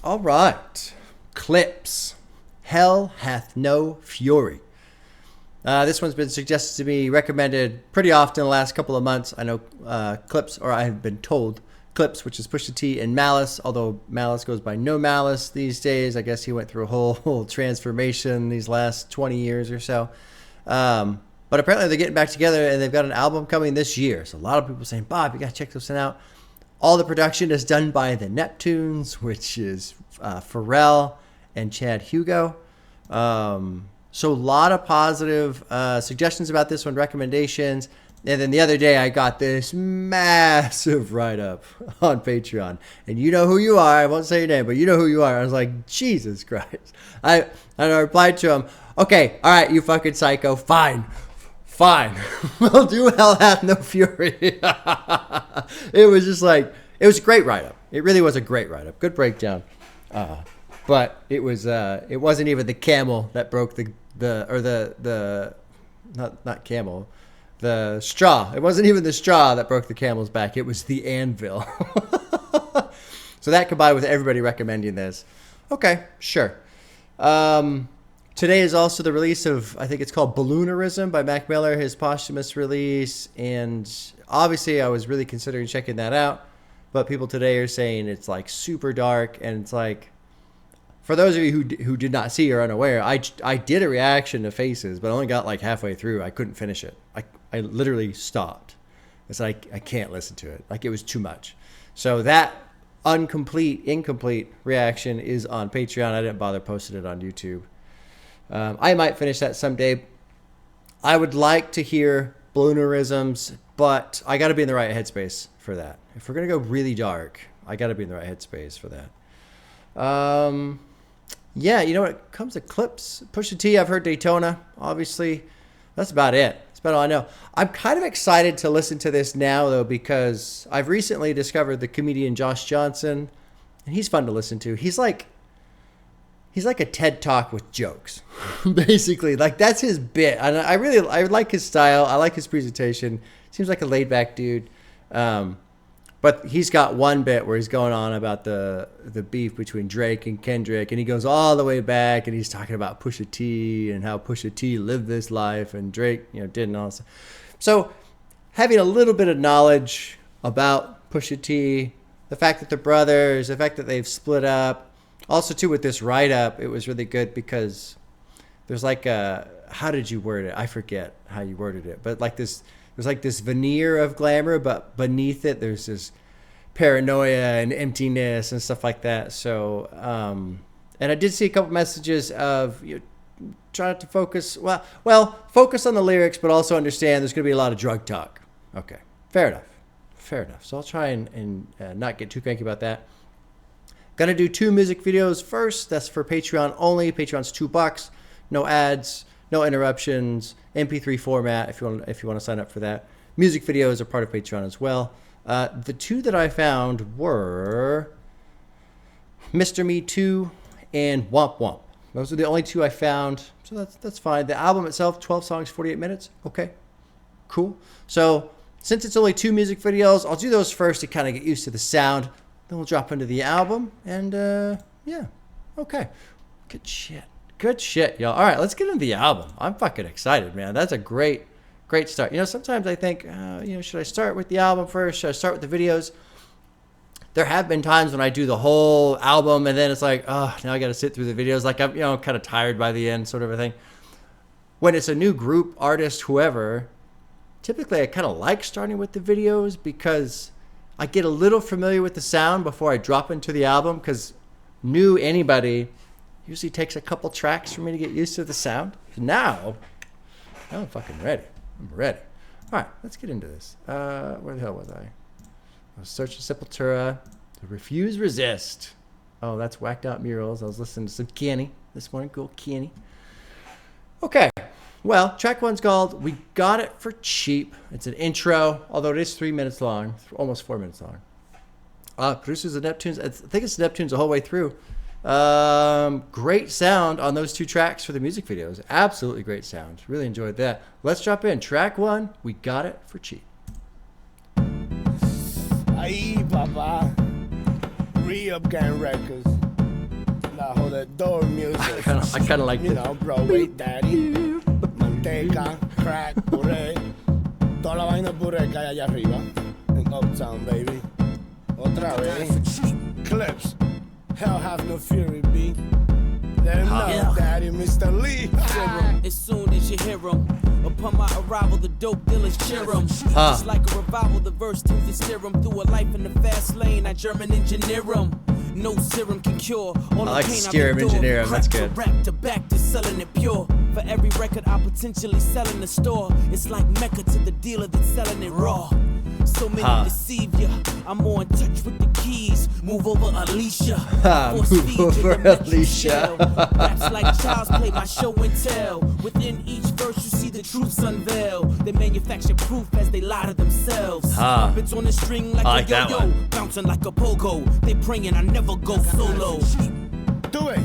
All right. Clipse. Hell Hath No Fury. This one's been suggested to me, recommended pretty often the last couple of months. I know Clipse, or I have been told Clipse, which is Pusha T, and Malice, although Malice goes by No Malice these days. I guess he went through a whole transformation these last 20 years or so. But apparently they're getting back together, and they've got an album coming this year. So a lot of people saying, Bob, you got to check this one out. All the production is done by the Neptunes, which is Pharrell and Chad Hugo. So a lot of positive suggestions about this one, recommendations. And then the other day I got this massive write-up on Patreon. And you know who you are. I won't say your name, but you know who you are. I was like, Jesus Christ. I replied to him, okay, all right, you fucking psycho. Fine. We'll do Hell Hath No Fury. It was just like, it was a great write-up. It really was a great write-up. Good breakdown. But it wasn't even the camel that broke the straw. It wasn't even the straw that broke the camel's back. It was the anvil. So that combined with everybody recommending this. Okay, sure. Today is also the release of, I think it's called Balloonerism by Mac Miller, his posthumous release. And obviously I was really considering checking that out. But people today are saying it's like super dark. And it's like, for those of you who did not see or are unaware, I did a reaction to Faces, but I only got like halfway through. I couldn't finish it. I literally stopped. It's like, I can't listen to it. Like, it was too much. So that incomplete reaction is on Patreon. I didn't bother posting it on YouTube. I might finish that someday. I would like to hear Balloonerisms, but I got to be in the right headspace for that. If we're going to go really dark, I got to be in the right headspace for that. Yeah, you know, when it comes to Clipse, Pusha T, I've heard Daytona, obviously. That's about it. That's about all I know. I'm kind of excited to listen to this now, though, because I've recently discovered the comedian Josh Johnson, and he's fun to listen to. He's like a TED Talk with jokes, basically. Like, that's his bit. And I like his style. I like his presentation. Seems like a laid-back dude. But he's got one bit where he's going on about the beef between Drake and Kendrick, and he goes all the way back, and he's talking about Pusha T and how Pusha T lived this life, and Drake, didn't also. So having a little bit of knowledge about Pusha T, the fact that they're brothers, the fact that they've split up, also too with this write-up, it was really good because there's like how did you word it? I forget how you worded it, but like this. There's like this veneer of glamour, but beneath it, there's this paranoia and emptiness and stuff like that. So, and I did see a couple messages of trying to focus. Well, focus on the lyrics, but also understand there's going to be a lot of drug talk. Okay, fair enough. So I'll try and not get too cranky about that. Gonna do 2 music videos first. That's for Patreon only. Patreon's $2. No ads. No interruptions, MP3 format if you want to sign up for that. Music videos are part of Patreon as well. The 2 that I found were Mr. Me Too and Wamp Wamp. Those are the only 2 I found, so that's fine. The album itself, 12 songs, 48 minutes. Okay, cool. So since it's only 2 music videos, I'll do those first to kind of get used to the sound. Then we'll drop into the album, and yeah, okay. Good shit, y'all. All right, let's get into the album. I'm fucking excited, man. That's a great start. Sometimes I think, should I start with the album first? Should I start with the videos? There have been times when I do the whole album, and then it's like, oh, now I got to sit through the videos. Like, I'm, kind of tired by the end, sort of a thing. When it's a new group, artist, whoever, typically I kind of like starting with the videos because I get a little familiar with the sound before I drop into the album, because new anybody usually takes a couple tracks for me to get used to the sound. Now I'm fucking ready. I'm ready. All right, let's get into this. Where the hell was I? I was searching Sepultura. Refuse, Resist. Oh, that's Whacked Out Murals. I was listening to some Kenny this morning. Cool, Kenny. Okay. Well, track 1's called We Got It For Cheap. It's an intro, although it is 3 minutes long, almost 4 minutes long. Producers of Neptunes. I think it's Neptunes the whole way through. Great sound on those 2 tracks for the music videos. Absolutely great sound. Really enjoyed that. Let's drop in. Track 1, We Got It For Cheap. Aye, Baba. Re-up gang records. carajo de door music. I kind of like You this. know, bro, wait, daddy. Manteca, crack, puré. Toda la vaina puré que hay allá arriba. En Uptown, baby. Otra vez. Clipse. Hell have no fury, B. Let him know, daddy, Mr. Lee. As soon as you hear him, upon my arrival, the dope dealers cheer him. Just like a revival, the verse tunes to steer him through a life in the fast lane. I German engineer him. No serum can cure all I like the pain steer him, I've endured. engineer him, that's good. Rap to back to selling it pure. For every record I potentially sell in the store, it's like Mecca to the dealer that's selling it raw. So many deceive ya. I'm more in touch with the keys. Move over, Alicia. Move over, Alicia. Raps like child's play, my show and tell. Within each verse, you see the truths unveil. They manufacture proof as they lie to themselves. It's on the string like a yo-yo, bouncing like a pogo. They praying I never go solo. Do it.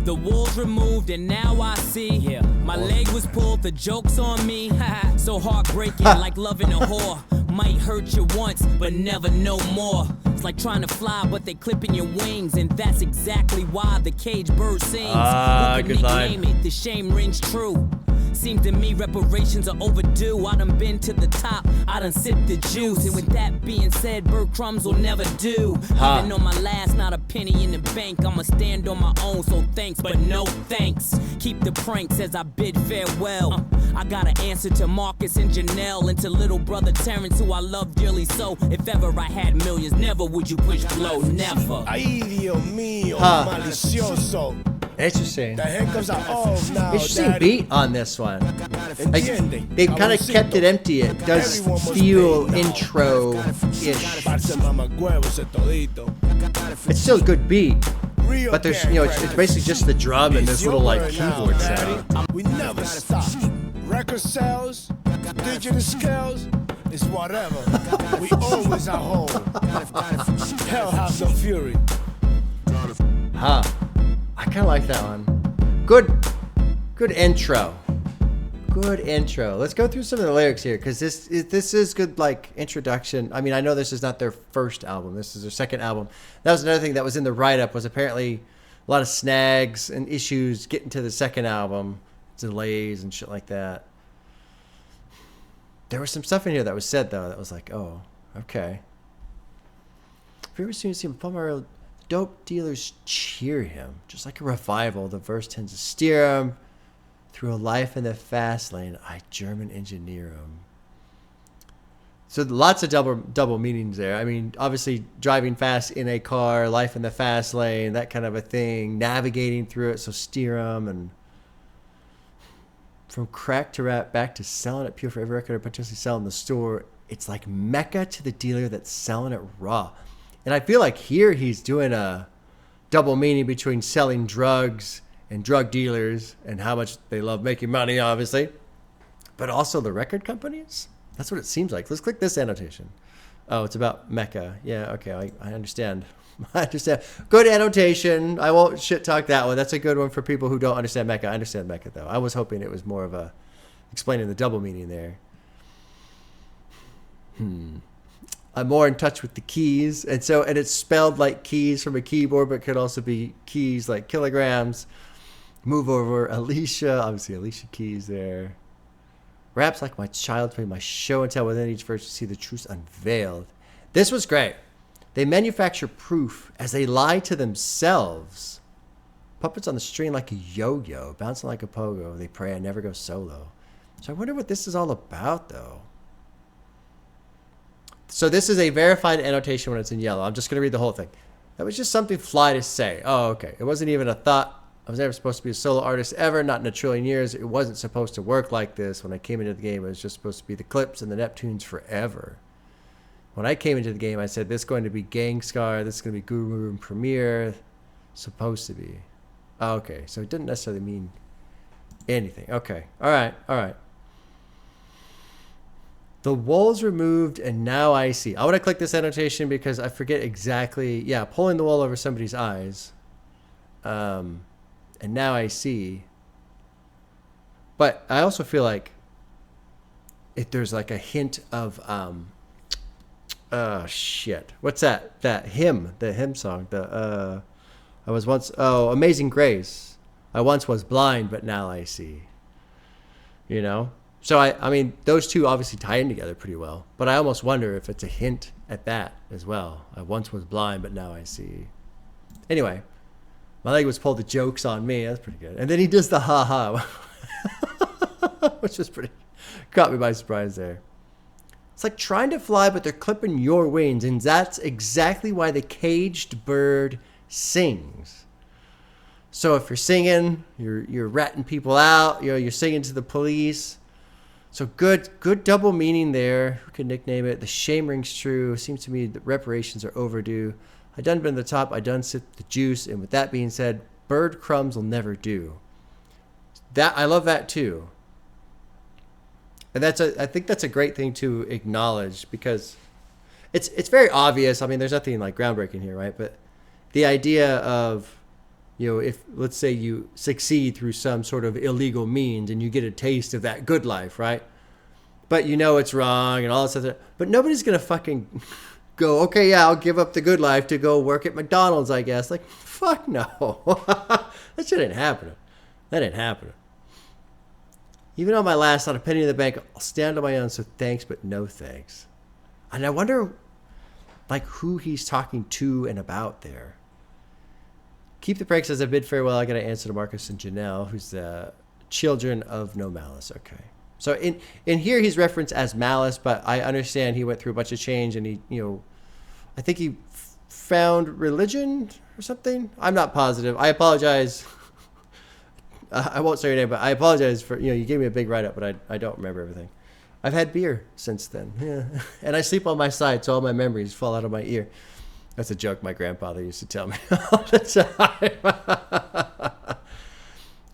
The walls removed and now I see. My leg was pulled, the joke's on me. So heartbreaking, like loving a whore. Might hurt you once, but never no more. It's like trying to fly, but they clipping your wings. And that's exactly why the cage bird sings. Who can good line. nickname it? The shame rings true. Seems to me reparations are overdue. I done been to the top, I done sipped the juice. And with that being said, bird crumbs will never do. Even on my last, not a penny in the bank. I'ma stand on my own, so thanks, but no thanks. Keep the pranks as I bid farewell. I got an answer to Marcus and Janelle, and to little brother Terrence, who I love dearly. So if ever I had millions, never would you push blow, never. Ay, Dios mío, malicioso. Interesting. The hiccups are off now, Interesting daddy. beat on this one. Entiende? They kind of kept it empty. It does feel intro-ish. Parce mamacuevos, todito. It's still a good beat, Real but there's, gang, it's basically just the drum and this little like keyboard sound. We never stop. Record sales, digital scales, it's whatever. We always at home. Hell have no fury. I kind of like that one. Good intro. Good intro. Let's go through some of the lyrics here, because this is good, like, introduction. I mean, I know this is not their first album. This is their second album. That was another thing that was in the write-up, was apparently a lot of snags and issues getting to the second album, delays and shit like that. There was some stuff in here that was said, though, that was like, oh, okay. Have you ever seen him perform? Dope dealers cheer him. Just like a revival, the verse tends to steer him through a life in the fast lane. I German engineer him. So lots of double meanings there. I mean, obviously driving fast in a car, life in the fast lane, that kind of a thing. Navigating through it, so steer him. And from crack to rap, back to selling it pure for every record or potentially selling the store. It's like Mecca to the dealer that's selling it raw. And I feel like here he's doing a double meaning between selling drugs and drug dealers and how much they love making money, obviously, but also the record companies. That's what it seems like. Let's click this annotation. Oh, it's about Mecca. Yeah, okay, I understand. I understand. Good annotation. I won't shit talk that one. That's a good one for people who don't understand Mecca. I understand Mecca, though. I was hoping it was more of a explaining the double meaning there. I'm more in touch with the keys, and it's spelled like keys from a keyboard, but could also be keys like kilograms. Move over, Alicia. Obviously, Alicia Keys there. Raps like my child's play, my show and tell. Within each verse, you see the truth unveiled. This was great. They manufacture proof as they lie to themselves. Puppets on the string like a yo-yo, bouncing like a pogo. They pray I never go solo. So I wonder what this is all about, though. So this is a verified annotation when it's in yellow. I'm just going to read the whole thing. That was just something fly to say. Oh, okay. It wasn't even a thought. I was never supposed to be a solo artist ever, not in a trillion years. It wasn't supposed to work like this. When I came into the game, it was just supposed to be the Clipse and the Neptunes forever. When I came into the game, I said, this is going to be Gangscar. This is going to be Guru and Premiere. Supposed to be. Oh, okay. So it didn't necessarily mean anything. Okay. All right. The wool's removed, and now I see. I want to click this annotation because I forget exactly. Yeah, pulling the wool over somebody's eyes. And now I see. But I also feel like if there's like a hint of oh shit. What's that? That hymn, the hymn song. I was once, Amazing Grace. I once was blind, but now I see. You know? So, I mean, those two obviously tie in together pretty well. But I almost wonder if it's a hint at that as well. I once was blind, but now I see. Anyway, my leg was pulled. The joke's on me. That's pretty good. And then he does the ha-ha, which was pretty, caught me by surprise there. It's like trying to fly, but they're clipping your wings. And that's exactly why the caged bird sings. So if you're singing, you're ratting people out, you're singing to the police. So good double meaning there. Who could nickname it? The shame rings true. Seems to me that reparations are overdue. I done been to the top. I done sip the juice. And with that being said, bird crumbs will never do. That I love that too. And I think that's a great thing to acknowledge because it's very obvious. I mean, there's nothing like groundbreaking here, right? But the idea of, if let's say you succeed through some sort of illegal means and you get a taste of that good life, right? But it's wrong and all this stuff. But nobody's going to fucking go, okay, yeah, I'll give up the good life to go work at McDonald's, I guess. Like, fuck no. That shit ain't happening. That ain't happening. Even on my last, not a penny in the bank, I'll stand on my own, so thanks, but no thanks. And I wonder, like, who he's talking to and about there. Keep the pranks as I bid farewell. I got to answer to Marcus and Janelle, who's the children of no malice. Okay. So in here, he's referenced as Malice, but I understand he went through a bunch of change and he, I think he found religion or something. I'm not positive. I apologize. I won't say your name, but I apologize for, you gave me a big write-up, but I don't remember everything. I've had beer since then. Yeah. And I sleep on my side, so all my memories fall out of my ear. That's a joke my grandfather used to tell me all the time.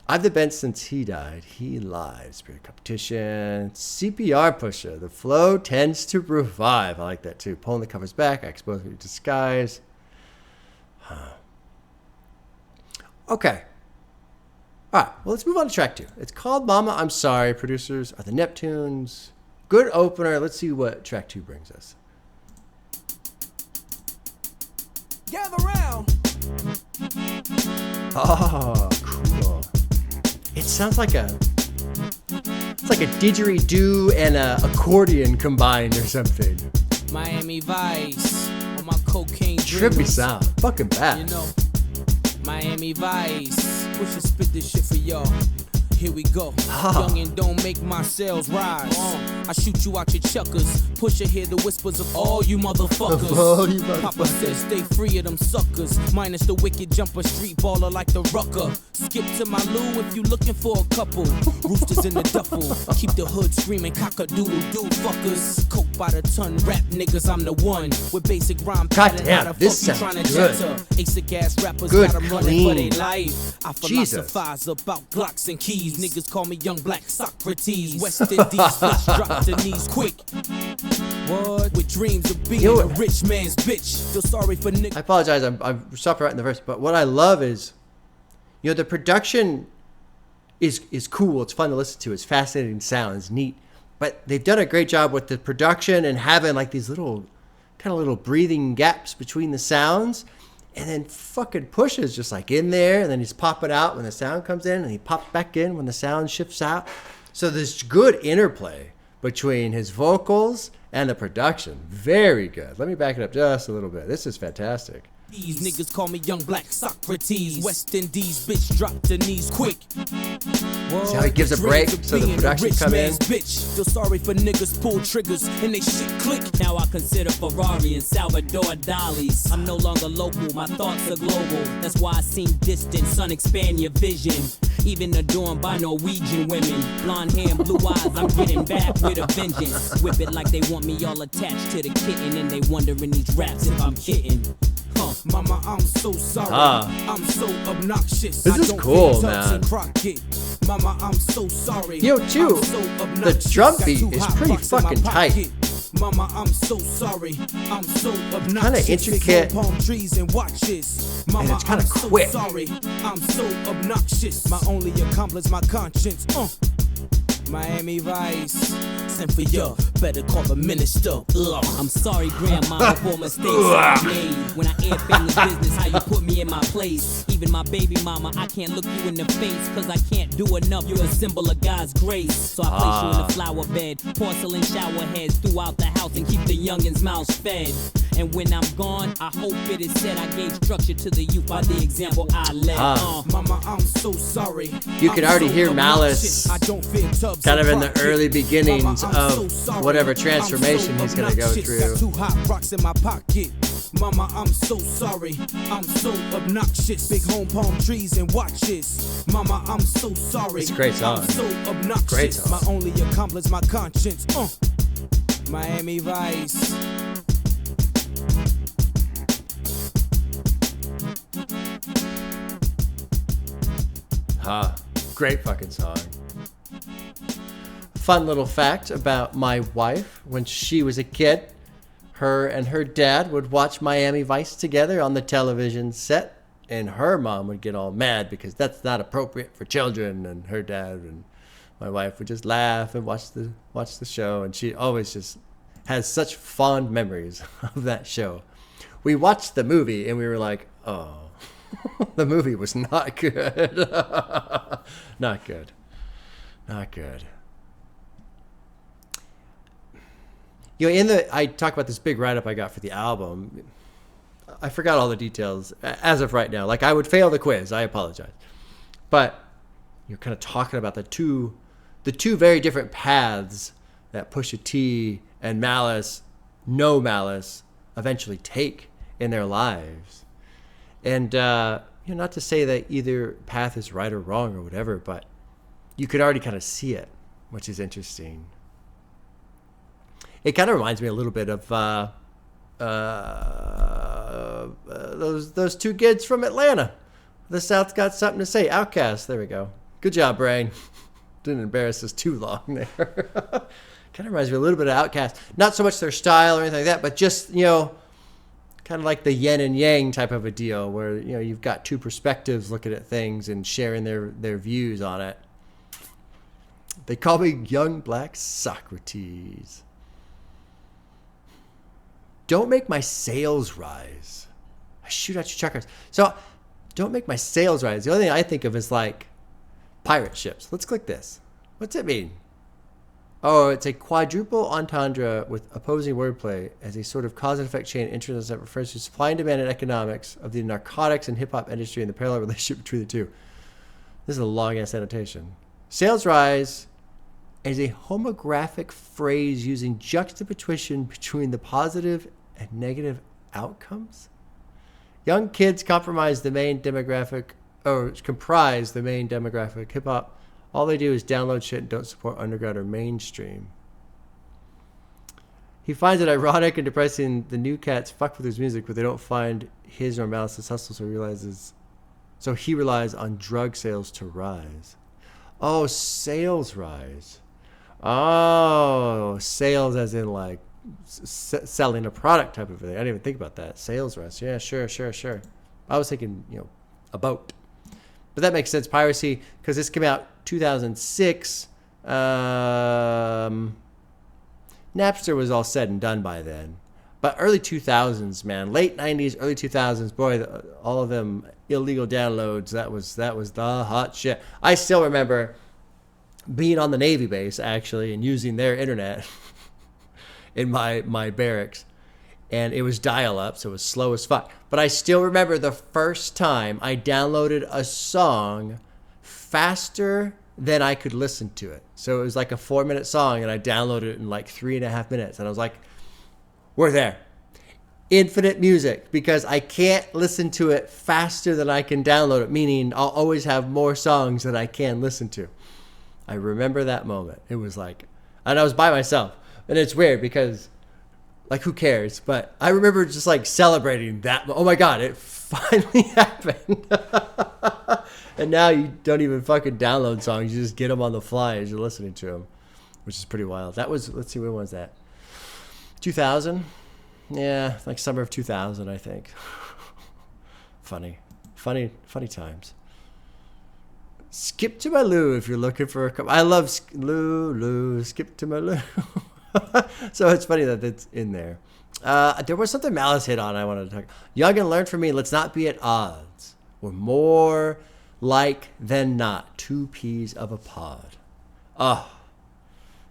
I've been bent since he died. He lied. Spirit competition. CPR pusher. The flow tends to revive. I like that too. Pulling the covers back. I expose me to disguise. Okay. All right. Well, let's move on to track 2. It's called Momma I'm Sorry. Producers are the Neptunes. Good opener. Let's see what track 2 brings us. Gather round. Oh, cool. It sounds like it's like a didgeridoo and a accordion combined or something. Miami Vice on my cocaine Trippy sound. Fucking bad. Miami Vice. Push and spit this shit for y'all. Here we go. Youngin' don't make my sales rise. I shoot you out your chuckers. Pusha hear the whispers of all you motherfuckers. Papa says stay free of them suckers. Minus the wicked jumper, street baller like the rucker. Skip to my loo if you looking for a couple. Roosters in the duffel. Keep the hood screaming cock-a-doodle-doo fuckers. Coke by the ton, rap niggas, I'm the one. With basic rhyme pattern, how the this fuck you sounds tryna good. chatter? Ace ass rappers Good, got 'em running for clean. their life. I Jesus. philosophize about Glocks and keys. Niggas call me young black Socrates. West Indies, let's drop the knees quick. What? With dreams of being a rich man's bitch. Feel sorry for niggas. I apologize. I'm stopped right in the verse, but what I love is, the production is cool. It's fun to listen to. It's fascinating sound. It's neat, but they've done a great job with the production and having like these little breathing gaps between the sounds. And then fucking Push is just like in there, and then he's popping out when the sound comes in, and he pops back in when the sound shifts out. So there's good interplay between his vocals and the production. Very good. Let me back it up just a little bit. This is fantastic. These niggas call me young black Socrates. West Indies, bitch, drop the knees quick. See how he gives a break so the production come in? Bitch, feel sorry for niggas pull triggers and they shit click. Now I consider Ferrari and Salvador Dali's. I'm no longer local, my thoughts are global. That's why I seem distant, son, expand your vision. Even adorned by Norwegian women. Blonde hair and blue eyes, I'm getting back with a vengeance. Whip it like they want me all attached to the kitten, and they wonder in these raps if I'm kidding. Mama, I'm so sorry. I'm so obnoxious. This is cool, man. Mama, I'm so sorry. Too, the drum beat is pretty fucking tight. Mama, I'm so sorry. I'm so obnoxious. Kind of intricate. Palm trees and watches. Mama, and it's kind of I'm quick. So sorry. I'm so obnoxious. My only accomplice, my conscience. Miami Vice. Send for you, better call the minister. Ugh. I'm sorry, Grandma, for mistakes I made. When I air family business, how you put me in my place. Even my baby mama, I can't look you in the face, cause I can't do enough. You're a symbol of God's grace. So I place you in the flower bed, porcelain shower heads throughout the house, and keep the youngins' mouths fed. And when I'm gone, I hope it is said I gave structure to the youth by the example I led. Mama, I'm so sorry. You can already hear Malice kind of in the early beginnings of whatever transformation he's going to go through. Got 2 hot rocks in my pocket. Mama, I'm so sorry. I'm so obnoxious. Big home palm trees and watches. Mama, I'm so sorry. It's a great song. I'm so obnoxious. Great song. My only accomplice, my conscience. Miami Vice. Great fucking song. Fun little fact about my wife. When she was a kid, her and her dad would watch Miami Vice together on the television set, and her mom would get all mad because that's not appropriate for children, and her dad and my wife would just laugh and watch the show, and she always just has such fond memories of that show. We watched the movie and we were like, oh, the movie was not good. Not good. Not good. You know, I talk about this big write-up I got for the album. I forgot all the details as of right now. Like, I would fail the quiz. I apologize. But you're kind of talking about the two very different paths that Pusha T and Malice, No Malice, eventually take in their lives. And, not to say that either path is right or wrong or whatever, but you could already kind of see it, which is interesting. It kind of reminds me a little bit of those 2 kids from Atlanta. The South got something to say. Outkast. There we go. Good job, Brain. Didn't embarrass us too long there. Kind of reminds me a little bit of Outkast. Not so much their style or anything like that, but just, kind of like the yin and yang type of a deal where, you've got 2 perspectives looking at things and sharing their views on it. They call me Young Black Socrates. Don't make my sales rise. I shoot out your chakras. So, don't make my sales rise. The only thing I think of is like pirate ships. Let's click this. What's it mean? Oh, it's a quadruple entendre with opposing wordplay as a sort of cause and effect chain interest that refers to supply and demand and economics of the narcotics and hip-hop industry and the parallel relationship between the two. This is a long-ass annotation. Sales rise is a homographic phrase using juxtaposition between the positive and negative outcomes. Young kids comprise the main demographic. Hip-hop. All they do is download shit and don't support underground or mainstream. He finds it ironic and depressing the new cats fuck with his music, but they don't find his or Malice's hustle, so he relies on drug sales to rise. Oh, sales rise. Oh, sales as in like selling a product type of thing. I didn't even think about that. Sales rise. Yeah, sure. I was thinking, a boat. But that makes sense. Piracy, because this came out 2006. Napster was all said and done by then. But early 2000s, man. Late 90s, early 2000s. Boy, all of them illegal downloads. That was the hot shit. I still remember being on the Navy base, actually, and using their internet in my barracks. And it was dial-up, so it was slow as fuck. But I still remember the first time I downloaded a song faster than I could listen to it. So it was like a 4-minute song, and I downloaded it in like 3.5 minutes. And I was like, we're there. Infinite music, because I can't listen to it faster than I can download it, meaning I'll always have more songs that I can listen to. I remember that moment. It was like, and I was by myself. And it's weird because, like, who cares? But I remember just like celebrating that. Oh my God, it finally happened. And now you don't even fucking download songs. You just get them on the fly as you're listening to them, which is pretty wild. That was, let's see, when was that? 2000? Yeah, like summer of 2000, I think. Funny times. Skip to my loo if you're looking for a cup. I love Lou, skip to my loo. So it's funny that it's in there. There was something Malice hit on I wanted to talk. Young and learn from me. Let's not be at odds. We're more like than not. 2 peas of a pod. Oh,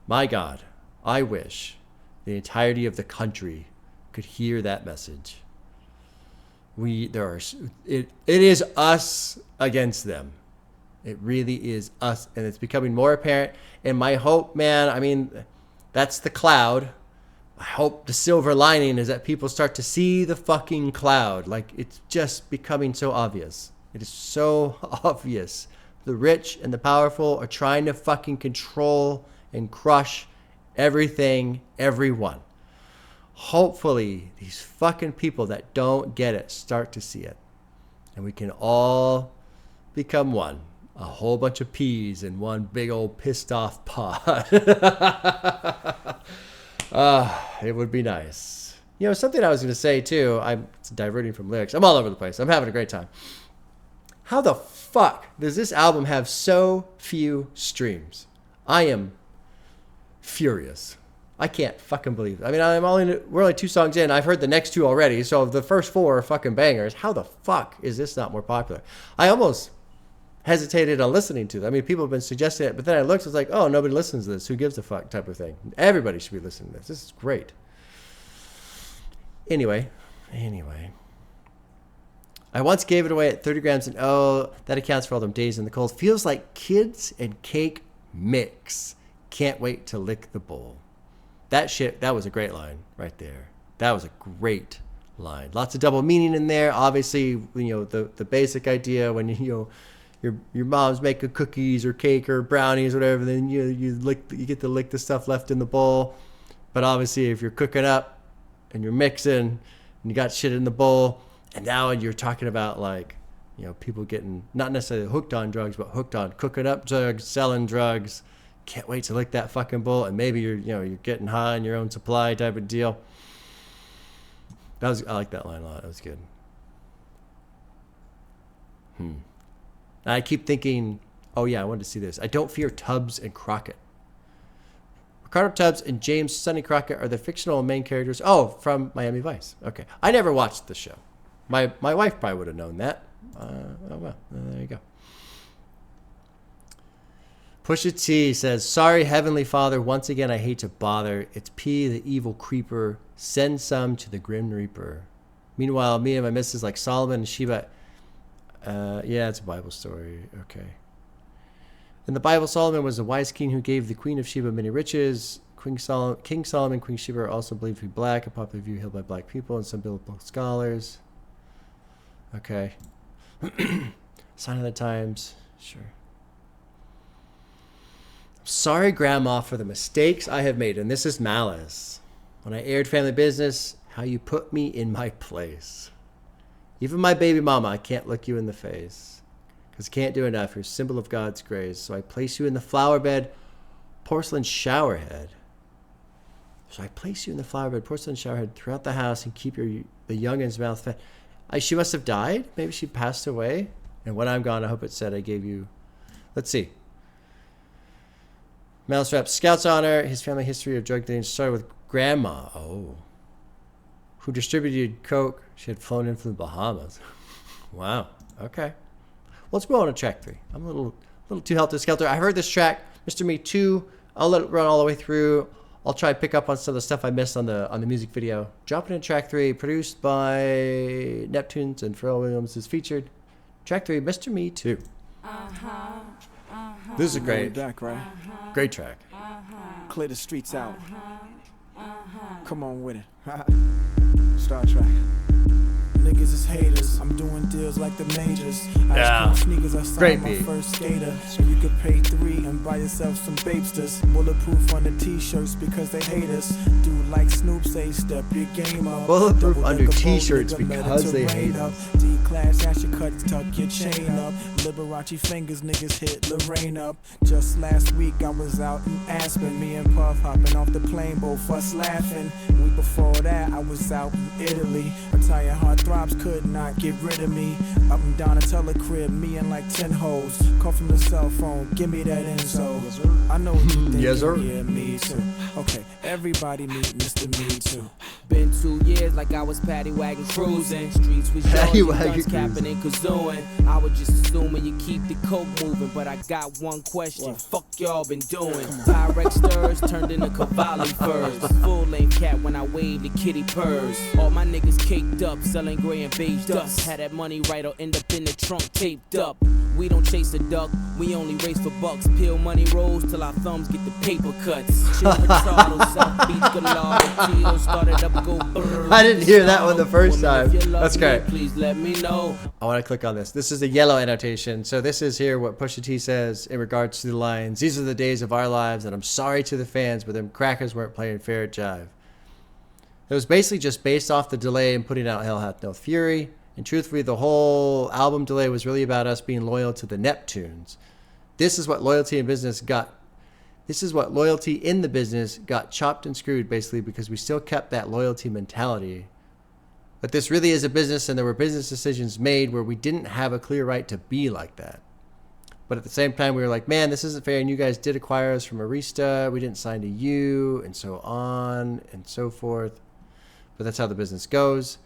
my God. I wish the entirety of the country could hear that message. It is us against them. It really is us, and it's becoming more apparent. And my hope, man, I mean, that's the cloud. I hope the silver lining is that people start to see the fucking cloud. Like, it's just becoming so obvious. It is so obvious. The rich and the powerful are trying to fucking control and crush everything, everyone. Hopefully, these fucking people that don't get it start to see it. And we can all become one. A whole bunch of peas in one big old pissed off pod. It would be nice. You know, something I was going to say too, I'm diverting from lyrics. I'm all over the place. I'm having a great time. How the fuck does this album have so few streams? I am furious. I can't fucking believe it. I mean, we're only 2 songs in. I've heard the next 2 already, so the first 4 are fucking bangers. How the fuck is this not more popular? I almost hesitated on listening to them. I mean, people have been suggesting it, but then I looked, it's like, oh, nobody listens to this. Who gives a fuck type of thing. Everybody should be listening to this. This is great. Anyway. I once gave it away at 30 grams, and oh, that accounts for all them days in the cold. Feels like kids and cake mix. Can't wait to lick the bowl. That was a great line right there. That was a great line. Lots of double meaning in there. Obviously, you know, the basic idea when your mom's making cookies or cake or brownies or whatever, then you get to lick the stuff left in the bowl. But obviously, if you're cooking up and you're mixing and you got shit in the bowl, and now you're talking about, like, you know, people getting not necessarily hooked on drugs, but hooked on cooking up drugs, selling drugs. Can't wait to lick that fucking bowl, and maybe you're getting high on your own supply type of deal. I like that line a lot. That was good. I keep thinking, oh yeah, I wanted to see this. I don't fear Tubbs and Crockett. Ricardo Tubbs and James Sonny Crockett are the fictional main characters. Oh, from Miami Vice. Okay, I never watched the show. My wife probably would have known that. Oh well, there you go. Pusha T says, sorry, Heavenly Father, once again I hate to bother. It's P, the evil creeper. Send some to the Grim Reaper. Meanwhile, me and my missus like Solomon and Sheba. Yeah, it's a Bible story. Okay. In the Bible, Solomon was a wise king who gave the Queen of Sheba many riches. King Solomon, Queen Sheba are also believed to be black, a popular view held by black people and some biblical scholars. Okay. Sign of the Times. Sure. Sorry, Grandma, for the mistakes I have made. And this is Malice. When I aired Family Business, how you put me in my place. Even my baby mama, I can't look you in the face. Because I can't do enough. You're a symbol of God's grace. So I place you in the flower bed, porcelain shower head. So I place you in the flower bed, porcelain shower head throughout the house and keep the youngin's mouth fed. She must have died. Maybe she passed away. And when I'm gone, I hope it said I gave you... Let's see. Malice Rap, Scout's honor, his family history of drug dealing started with Grandma, who distributed coke. She had flown in from the Bahamas. Wow, okay. Let's go on to track 3. I'm a little too helter-skelter. I heard this track, Mr. Me 2. I'll let it run all the way through. I'll try to pick up on some of the stuff I missed on the music video. Dropping in track 3, produced by Neptunes and Pharrell Williams, is featured. Track 3, Mr. Me 2. This is a great track. Clear the streets out. Come on with it. Star Trek. Niggas is haters. I'm doing deals like the majors. Yeah. Sneakers, I Great signed my beat. first skater. You could pay 3 and buy yourself some babesters. Bulletproof on the t-shirts because they hate us. Dude like Snoop say step your game up. Bulletproof Double under decker t-shirts boat, nigga, because they Mediterranean hate up. us. D-class, ash your cut, tuck your chain up. Liberace fingers, niggas hit Lorraine up. Just last week I was out in Aspen. Me and Puff hopping off the plane, both us laughing. Week before that I was out in Italy. A tire hard Robs could not get rid of me. Up and down a telecrib, me and like 10 hoes. Call from the cell phone, give me that info. I know what you think. Yes, sir. Yeah, me too. Okay, everybody meet Mr. Me Too. Been 2 years like I was paddy wagon cruising. Streets was Paddy yours, wagon guns capping and kazooing. I was just assuming you keep the coke moving, but I got one question. Fuck y'all been doing? Pyrex stirs turned into Cavalli furs. The full length cat when I wave the kitty purrs. All my niggas caked up, selling gray and beige dust. Had that money right or end up in the trunk taped up. We don't chase a duck, we only race for bucks. Peel money rolls till our thumbs get the paper cuts. Chill Ricardo, South Beach Gallardo, Tio started up go brrr. I didn't hear that one the first time. That's great. Please let me know. I want to click on this. This is a yellow annotation. So this is here what Pusha T says in regards to the lines. These are the days of our lives, and I'm sorry to the fans, but them crackers weren't playing fair at Jive. It was basically just based off the delay in putting out Hell Hath No Fury. And truthfully, the whole album delay was really about us being loyal to the Neptunes. This is what loyalty in business got. This is what loyalty in the business got chopped and screwed, basically, because we still kept that loyalty mentality. But this really is a business, and there were business decisions made where we didn't have a clear right to be like that. But at the same time, we were like, man, this isn't fair, and you guys did acquire us from Arista. We didn't sign to you, and so on and so forth. But that's how the business goes.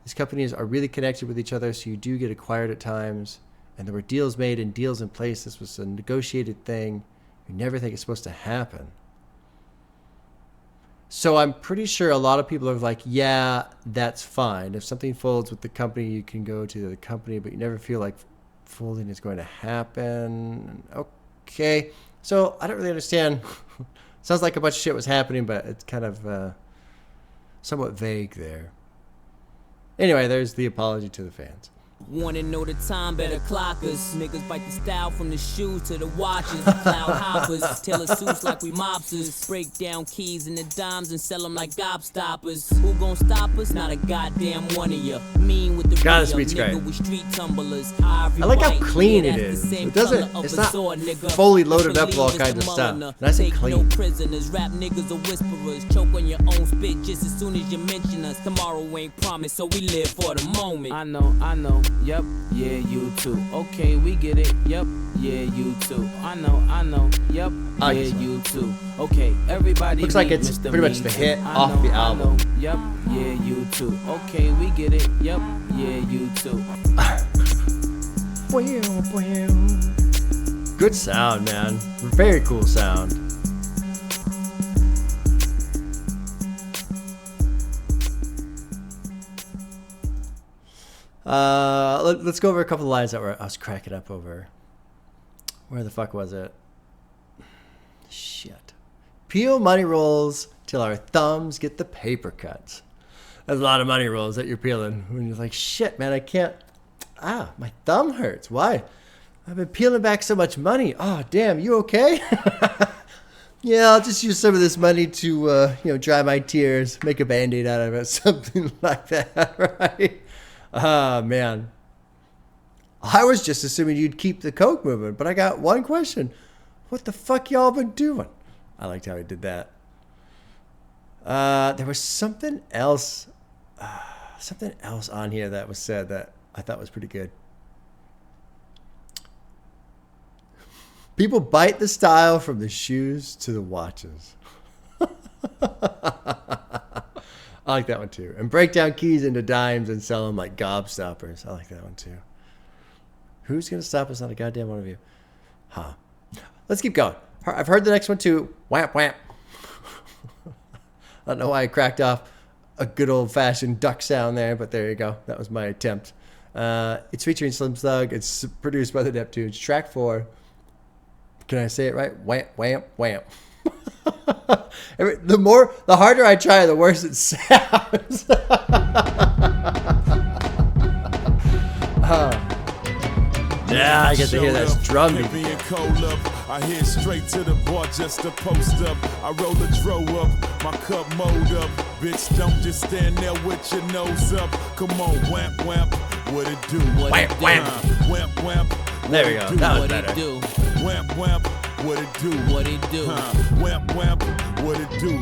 These companies are really connected with each other, so you do get acquired at times. And there were deals made and deals in place. This was a negotiated thing. You never think it's supposed to happen. So I'm pretty sure a lot of people are like, yeah, that's fine. If something folds with the company, you can go to the company, but you never feel like folding is going to happen. Okay. So I don't really understand. Sounds like a bunch of shit was happening, but it's kind of somewhat vague there. Anyway, there's the apology to the fans. Wanna know the time, better clock us. Niggas bite the style from the shoes to the watches. Cloud hoppers, tailor suits like we mobsters. Break down keys and the dimes and sell them like gobstoppers. Who gon' stop us? Not a goddamn one of ya. Mean with the God, real this beat's nigga, great. we street tumblers. I like how clean it is. It doesn't. It's not fully loaded up with all kinds of stuff. Nice and clean. No prisoners, rap niggas are whisperers. Choke on your own spit just as soon as you mention us. Tomorrow ain't promised, so we live for the moment. I know. Yep, yeah, you too. Okay, we get it. Yep, yeah, you too. I know. Yep, yeah, you too. Okay, everybody. Looks like it's Mr. pretty much the hit off the album. Yep, yeah, you too. Okay, we get it. Yep, yeah, you too. Good sound, man. Very cool sound. Let's go over a couple of lines that I was cracking up over. Where the fuck was it? Shit. Peel money rolls till our thumbs get the paper cuts. That's a lot of money rolls that you're peeling. When you're like, shit, man, I can't. My thumb hurts. Why? I've been peeling back so much money. Oh, damn, you okay? Yeah, I'll just use some of this money to, dry my tears, make a Band-Aid out of it, something like that, right? Man. I was just assuming you'd keep the coke moving, but I got one question. What the fuck y'all been doing? I liked how he did that. There was something else on here that was said that I thought was pretty good. People bite the style from the shoes to the watches. I like that one too. And break down keys into dimes and sell them like gobstoppers. I like that one too. Who's going to stop us? Not a goddamn one of you. Huh. Let's keep going. I've heard the next one too. Wamp, wamp. I don't know why I cracked off a good old-fashioned duck sound there, but there you go. That was my attempt. It's featuring Slim Thug. It's produced by the Neptunes. Track 4. Can I say it right? Wamp, wamp, wamp. The harder I try, the worse it sounds. Yeah, I get to hear that drum beat. I head straight to the bar just to post up. I roll the dro up, my cup mowed up. Bitch, don't just stand there with your nose up. Come on, wamp, wamp, what it do? Wamp, wamp. Wamp, wamp. There we go. That was better. Wamp, wamp, what it do? What it do? Wamp, wamp, what it do?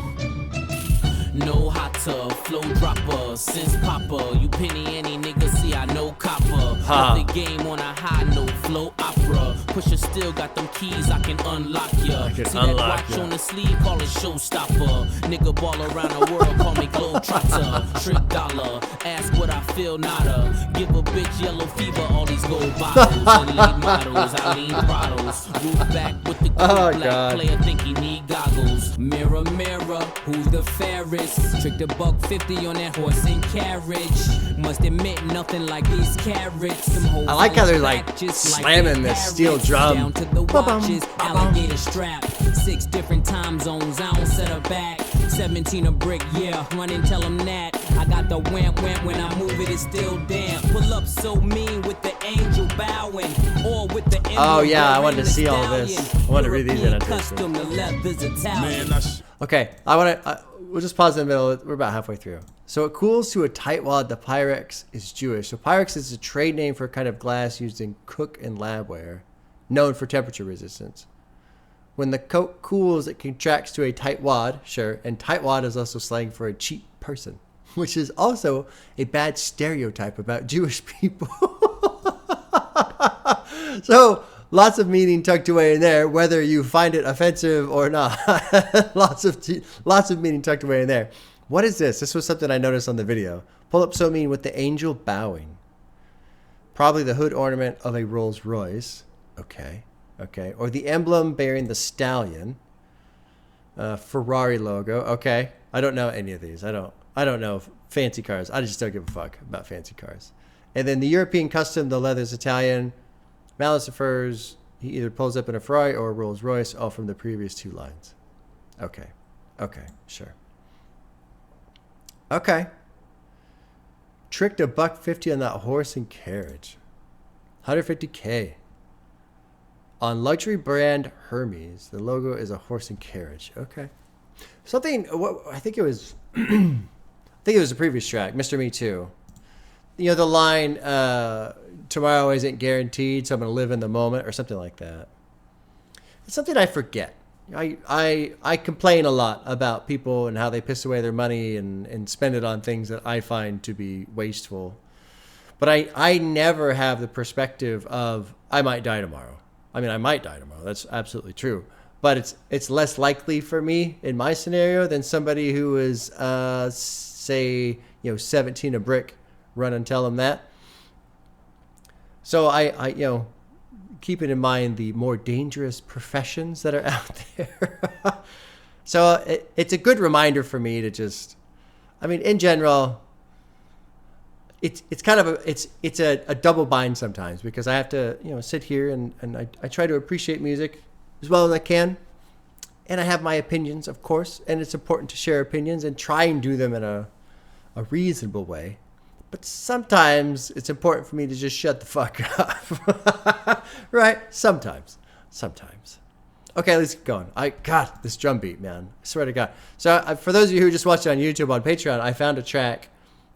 no hotter, flow dropper, since popper. You penny any nigga, see I know copper. Put the game on a high note, flow opera. Pusher still got them keys, I can unlock ya. See that watch on the sleeve, call it showstopper. Nigga ball around the world, call me globetrotter. Trick dollar, ask what I feel, nada. Give a bitch yellow fever, all these gold bottles. And lead models, I lean throttles. Roof back with the gold black player, think he need goggles. Mirror, mirror, who's the fairest? Tricked $150 on that horse and carriage. Must admit, nothing like these carrots. Them hoes I like how they're like back just slamming like this steel drum. Down to the watches, alligator strap. 6 different time zones, I don't set her back. 17 a brick, yeah, run and tell them that. I got the wamp when I move it, it's still damn. Pull up so mean with the angel bowing, or with the Oh yeah, I wanted to see all this. I wanted to read these in custom, the leather's Italian. Okay, we'll just pause in the middle. We're about halfway through. So it cools to a tightwad. The Pyrex is Jewish. So Pyrex is a trade name for a kind of glass used in cook and labware, known for temperature resistance. When the coat cools, it contracts to a tightwad, sure, and tightwad is also slang for a cheap person, which is also a bad stereotype about Jewish people. So lots of meaning tucked away in there, whether you find it offensive or not. lots of meaning tucked away in there. What is this? This was something I noticed on the video. Pull up so mean with the angel bowing. Probably the hood ornament of a Rolls Royce. Okay. Or the emblem bearing the stallion. Ferrari logo. Okay. I don't know any of these. I don't know fancy cars. I just don't give a fuck about fancy cars. And then the European custom, the leather's Italian. Malice refers, he either pulls up in a Ferrari or a Rolls Royce, all from the previous 2 lines. Okay, sure. Okay. Tricked $150 on that horse and carriage. $150K. On luxury brand Hermes, the logo is a horse and carriage. Okay. I think it was a previous track, Mr. Me Too. You know, the line, tomorrow isn't guaranteed, so I'm going to live in the moment, or something like that. It's something I forget. I complain a lot about people and how they piss away their money and spend it on things that I find to be wasteful. But I never have the perspective of, I might die tomorrow. I mean, I might die tomorrow. That's absolutely true. But it's less likely for me in my scenario than somebody who is, say, 17 a brick. Run and tell them that. So I keeping in mind the more dangerous professions that are out there. So it's a good reminder for me to just, in general, it's kind of a double bind sometimes, because I have to, sit here and I try to appreciate music as well as I can. And I have my opinions, of course, and it's important to share opinions and try and do them in a reasonable way. But sometimes it's important for me to just shut the fuck up. Right? Sometimes. Okay, let's keep going. God, this drum beat, man. I swear to God. So for those of you who just watched it on YouTube, on Patreon, I found a track.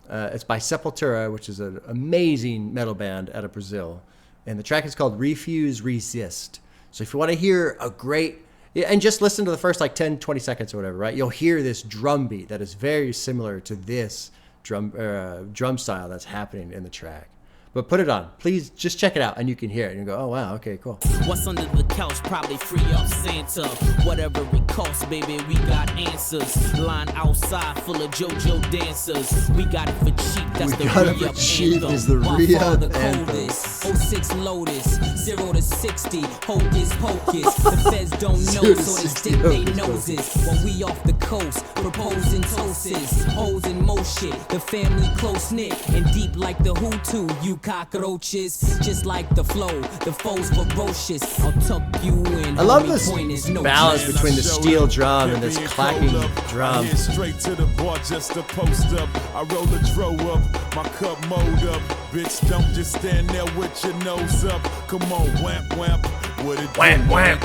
It's by Sepultura, which is an amazing metal band out of Brazil. And the track is called Refuse Resist. So if you want to hear a great... And just listen to the first 10, 20 seconds or whatever, right? You'll hear this drum beat that is very similar to this drum style that's happening in the track. But put it on. Please just check it out and you can hear it and you go, oh wow, okay, cool. What's under the couch probably free up Santa. Whatever it costs, baby, we got answers. Line outside full of JoJo dancers. We got it for cheap, that's the re-up anthem. Is the re-up the coldest. 06 Lotus, 0 to 60, hocus pocus. The feds don't know, so they stick their noses. While we off the coast, proposing toasts. Hoes in mo shit, the family close-knit. And deep like the Hutu, you cockroaches, just like the flow, the foes ferocious. I'll tuck you in. I love this balance between the steel drum and this clacking drum. Straight to the bar just to post up. I roll a dro up, my cup mowed up. Bitch, don't just stand there with your nose up. Come on, wamp, what it do? Wamp, wamp.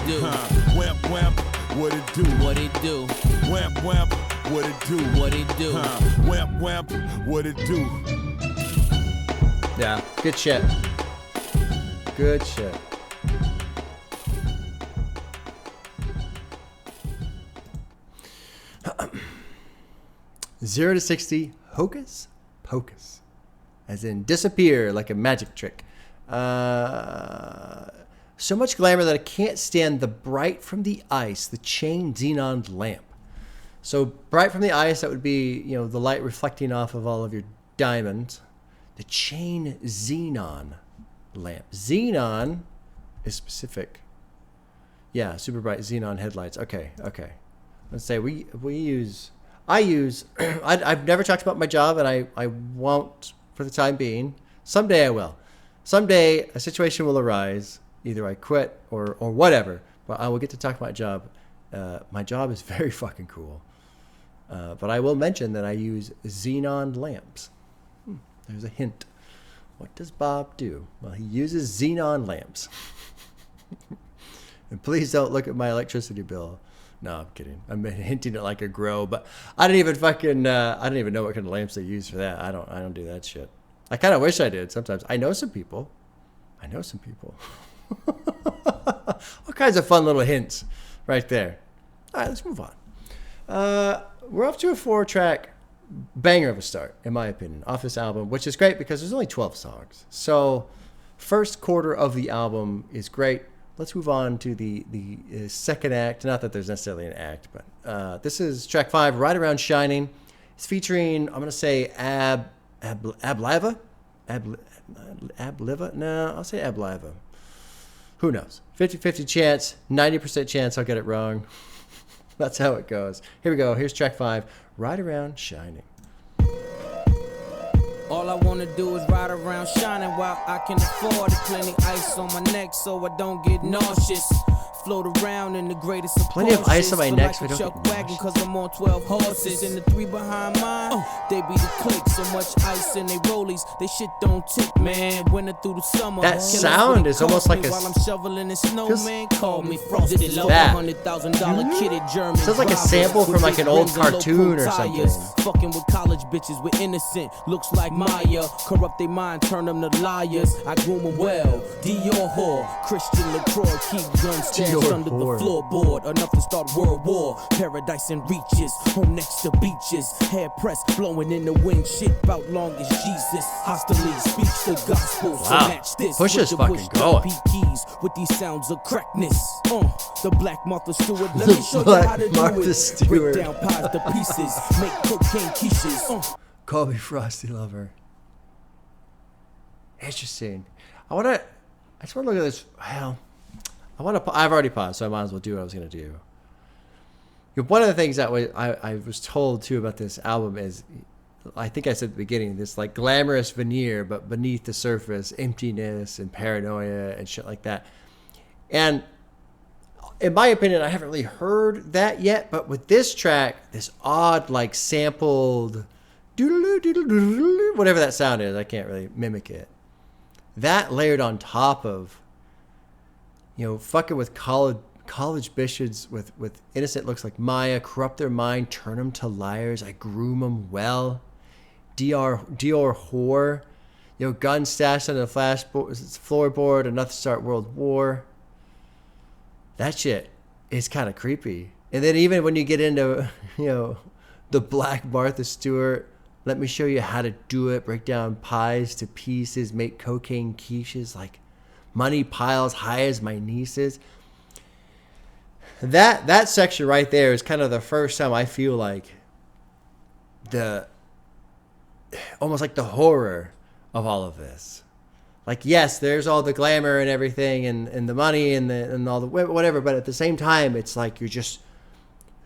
Wamp, what it do? What it do? Wamp, what it do? What it do? Wamp, what it do? Yeah, good shit. Good shit. 0 to 60, hocus pocus. As in disappear like a magic trick. So much glamour that I can't stand the bright from the ice, the chain xenon lamp. So bright from the ice, that would be, the light reflecting off of all of your diamonds. The chain xenon lamp. Xenon is specific. Yeah, super bright xenon headlights. Okay. Let's say I've never talked about my job, and I won't for the time being. Someday I will. Someday a situation will arise. Either I quit or whatever, but I will get to talk about my job. My job is very fucking cool. But I will mention that I use xenon lamps. There's a hint. What does Bob do? Well, he uses xenon lamps. And please don't look at my electricity bill. No, I'm kidding. I'm hinting at like a grow, but I don't even know what kind of lamps they use for that. I don't do that shit. I kind of wish I did sometimes. I know some people. All kinds of fun little hints right there. All right, let's move on. We're off to a 4-track banger of a start, in my opinion, off this album, which is great because there's only 12 songs. So first quarter of the album is great. Let's move on to the second act. Not that there's necessarily an act, but this is track 5, Right Around Shining. It's featuring, I'm going to say Abliva? Abliva? No, I'll say Abliva. Who knows? 50-50 chance, 90% chance I'll get it wrong. That's how it goes. Here we go. Here's track 5, Right Around Shining. All I wanna do is ride around shining while I can afford it. Plenty ice on my neck so I don't get nauseous. Float around in the greatest of Plenty of ice on my neck so so I don't get wagon cause I'm on 12 horses. And the 3 behind mine, they be the click. So much ice in they rollies, they shit don't tick, man. Winter through the summer. That sound is almost like a... While I'm shoveling the snow, man, call me frosted. That $100,000 kitted German. sounds like a sample from like an old cartoon or something. Fucking with college bitches, we're innocent. Looks like Maya. Corrupt they mind, turn them to liars. I groom them well. Dior whore. Christian LaCroix, keep guns stashed under the floorboard. Enough to start world war. Paradise and reaches. Home next to beaches. Hair pressed, blowing in the wind. Shit about long as Jesus. Hostilely speaks the gospel. So match this. Push is fucking going. Keys with these sounds of crackness. The Black Martha Stewart. Let me show you how to do it. Break down pies to pieces. Make cocaine quiches. Call me Frosty Lover. Interesting. I just want to look at this. Well, I've already paused, so I might as well do what I was going to do. One of the things that I was told too about this album is, I think I said at the beginning, this like glamorous veneer, but beneath the surface, emptiness and paranoia and shit like that. And in my opinion, I haven't really heard that yet, but with this track, this odd like sampled doodle-doo, whatever that sound is, I can't really mimic it. That layered on top of, fucking with college bitches with innocent looks like Maya, corrupt their mind, turn them to liars, I groom them well. Dior whore, gun stashed on the floorboard, enough to start world war. That shit is kind of creepy. And then even when you get into, the Black Martha Stewart, let me show you how to do it. Break down pies to pieces. Make cocaine quiches. Like money piles high as my nieces. That section right there is kind of the first time I feel like almost like the horror of all of this. Like, yes, there's all the glamour and everything and the money and all the whatever. But at the same time, it's like you're just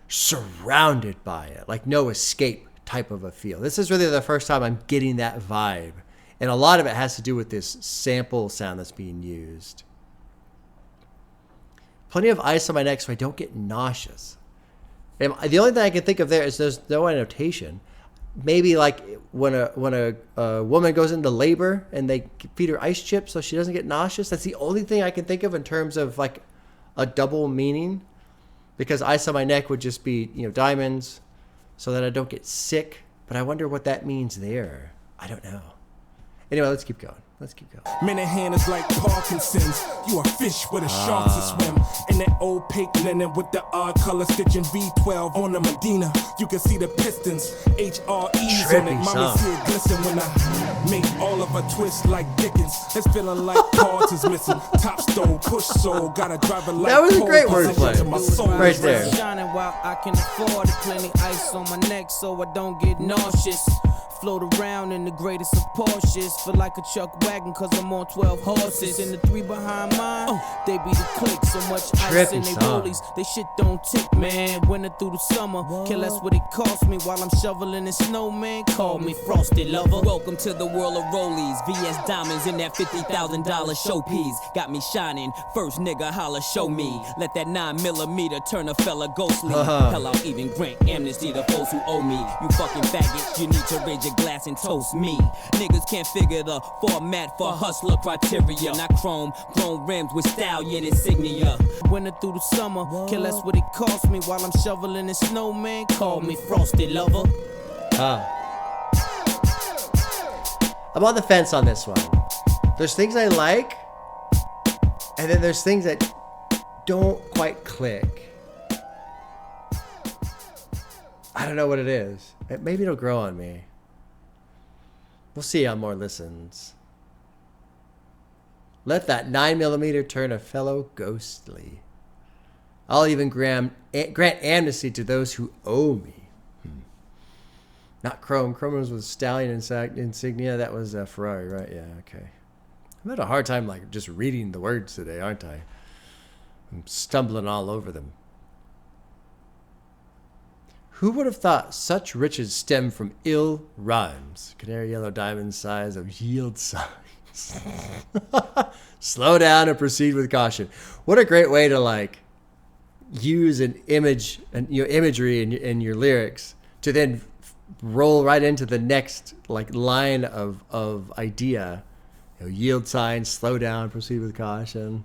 surrounded by it. Like no escape type of a feel. This is really the first time I'm getting that vibe. And a lot of it has to do with this sample sound that's being used. Plenty of ice on my neck so I don't get nauseous. And the only thing I can think of there is there's no annotation. Maybe like when a woman goes into labor and they feed her ice chips so she doesn't get nauseous. That's the only thing I can think of in terms of like a double meaning. Because ice on my neck would just be, diamonds, so that I don't get sick. But I wonder what that means there. I don't know. Anyway, let's keep going. Let's keep going. Minute hand is like Parkinson's. You a fish with a shark to swim. In that opaque linen with the odd color stitching V12 on the Medina. You can see the pistons, HREs on it. Trippy Mommy song. see it glisten when I make all of a twist like Dickens. It's feeling like parts is missing. Top stove, push soul, gotta drive it like That was a pole great position wordplay. to my soul. Right there. Shining while I can afford it. Plenty ice on my neck so I don't get nauseous. Float around in the greatest of Porsches. Feel like a Chuck wagon cause I'm on 12 horses. And the 3 behind mine, they be the click. So much ice in they rollies, they shit don't tick, man. Winter through the summer, care less what it cost me. While I'm shoveling in snow, man, call me Frosty Lover. Welcome to the world of rollies. VS diamonds in that $50,000 showpiece. Got me shining. First nigga holla, show me. Let that 9mm turn a fella ghostly. Hell, I'll even grant amnesty to folks who owe me. You fucking faggot, you need to raise your glass and toast me. Niggas can't figure the format for hustler criteria. Not chrome rims with stallion insignia. Winter through the summer, care less what it cost me. While I'm shoveling in snow, man, call me Frosty Lover. I'm on the fence on this one. There's things I like, and then there's things that don't quite click. I don't know what it is. Maybe it'll grow on me. We'll see on more listens. Let that 9mm turn a fellow ghostly. I'll even grant amnesty to those who owe me. Not Chrome. Chrome was with Stallion insignia. That was Ferrari, right? Yeah, okay. I'm having a hard time like just reading the words today, aren't I? I'm stumbling all over them. Who would have thought such riches stem from ill rhymes? Canary yellow diamond size of yield signs. Slow down and proceed with caution. What a great way to like use an image and imagery in your lyrics to then roll right into the next like line of idea. Yield signs, slow down, proceed with caution.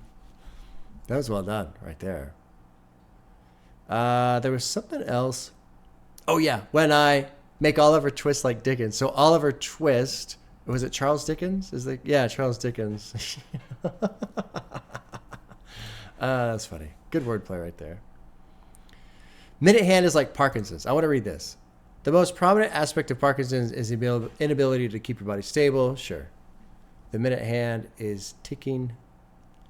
That was well done right there. There was something else. Oh, yeah. When I make Oliver Twist like Dickens. So Oliver Twist, was it Charles Dickens? Yeah, Charles Dickens. That's funny. Good wordplay right there. Minute hand is like Parkinson's. I want to read this. The most prominent aspect of Parkinson's is the inability to keep your body stable. Sure. The minute hand is ticking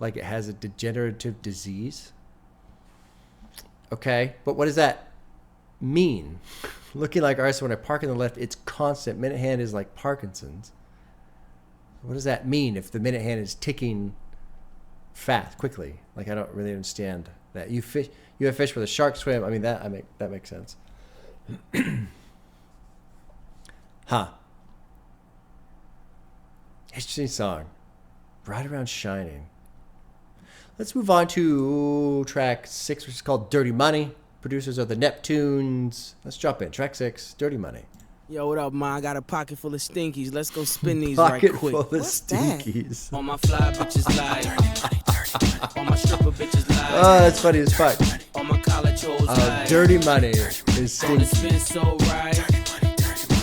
like it has a degenerative disease. Okay, but what does that mean? Looking like arse when I park on the left, it's constant. Minute hand is like Parkinson's. What does that mean if the minute hand is ticking fast, quickly? Like I don't really understand that. You have fish where the sharks swim. I mean that makes sense. Interesting song. Right Around Shining. Let's move on to track 6, which is called Dirty Money. Producers are the Neptunes. Let's jump in. Track 6, Dirty Money. Yo, what up, man? I got a pocket full of stinkies. Let's go spin these right quick. Pocket full of stinkies. All my fly bitches lie. All my stripper bitches lie. Oh, that's funny as fuck. All my college hoes lie. Dirty Money is stinky. It's been so right.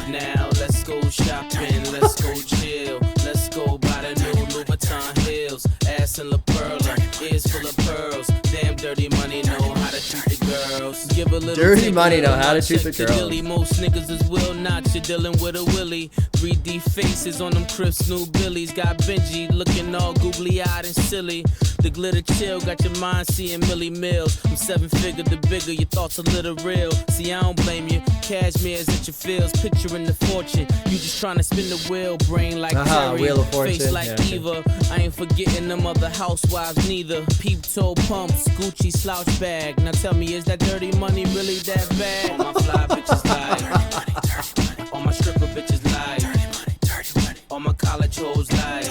Now let's go shopping. Let's go chill. Let's go buy the new Louboutin heels. Ass in La Perla. Ears full of pearls. Damn, Dirty Money know how to treat the girls. Give a little Dirty Money know how to treat the girls. Dilly. Most niggas is will not. You're dealing with a willy. 3D faces on them Clipse new Billies. Got Benji looking all googly eyed and silly. The glitter chill got your mind seeing Millie Mills. I'm 7-figure, the bigger your thoughts a little real. See, I don't blame you. Cashmere's at your feels, picturing the fortune. You just trying to spin the wheel, brain like Terry, Wheel of Fortune. face like Eva. I ain't forgetting them other housewives neither. Peep toe pumps, Gucci slouch bag. Now tell me, is that dirty money really that bad? All my fly bitches lie. All my stripper bitches lie. All my college hoes lie.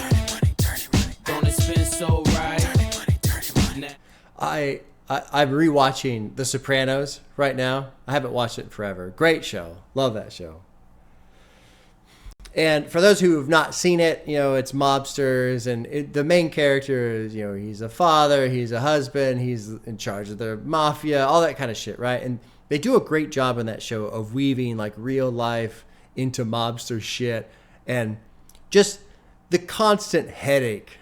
Don't it spin so right? I'm rewatching The Sopranos right now. I haven't watched it in forever. Great show. Love that show. And for those who have not seen it, it's mobsters, and the main character is, he's a father, he's a husband, he's in charge of the mafia, all that kind of shit, right? And they do a great job in that show of weaving like real life into mobster shit, and just the constant headache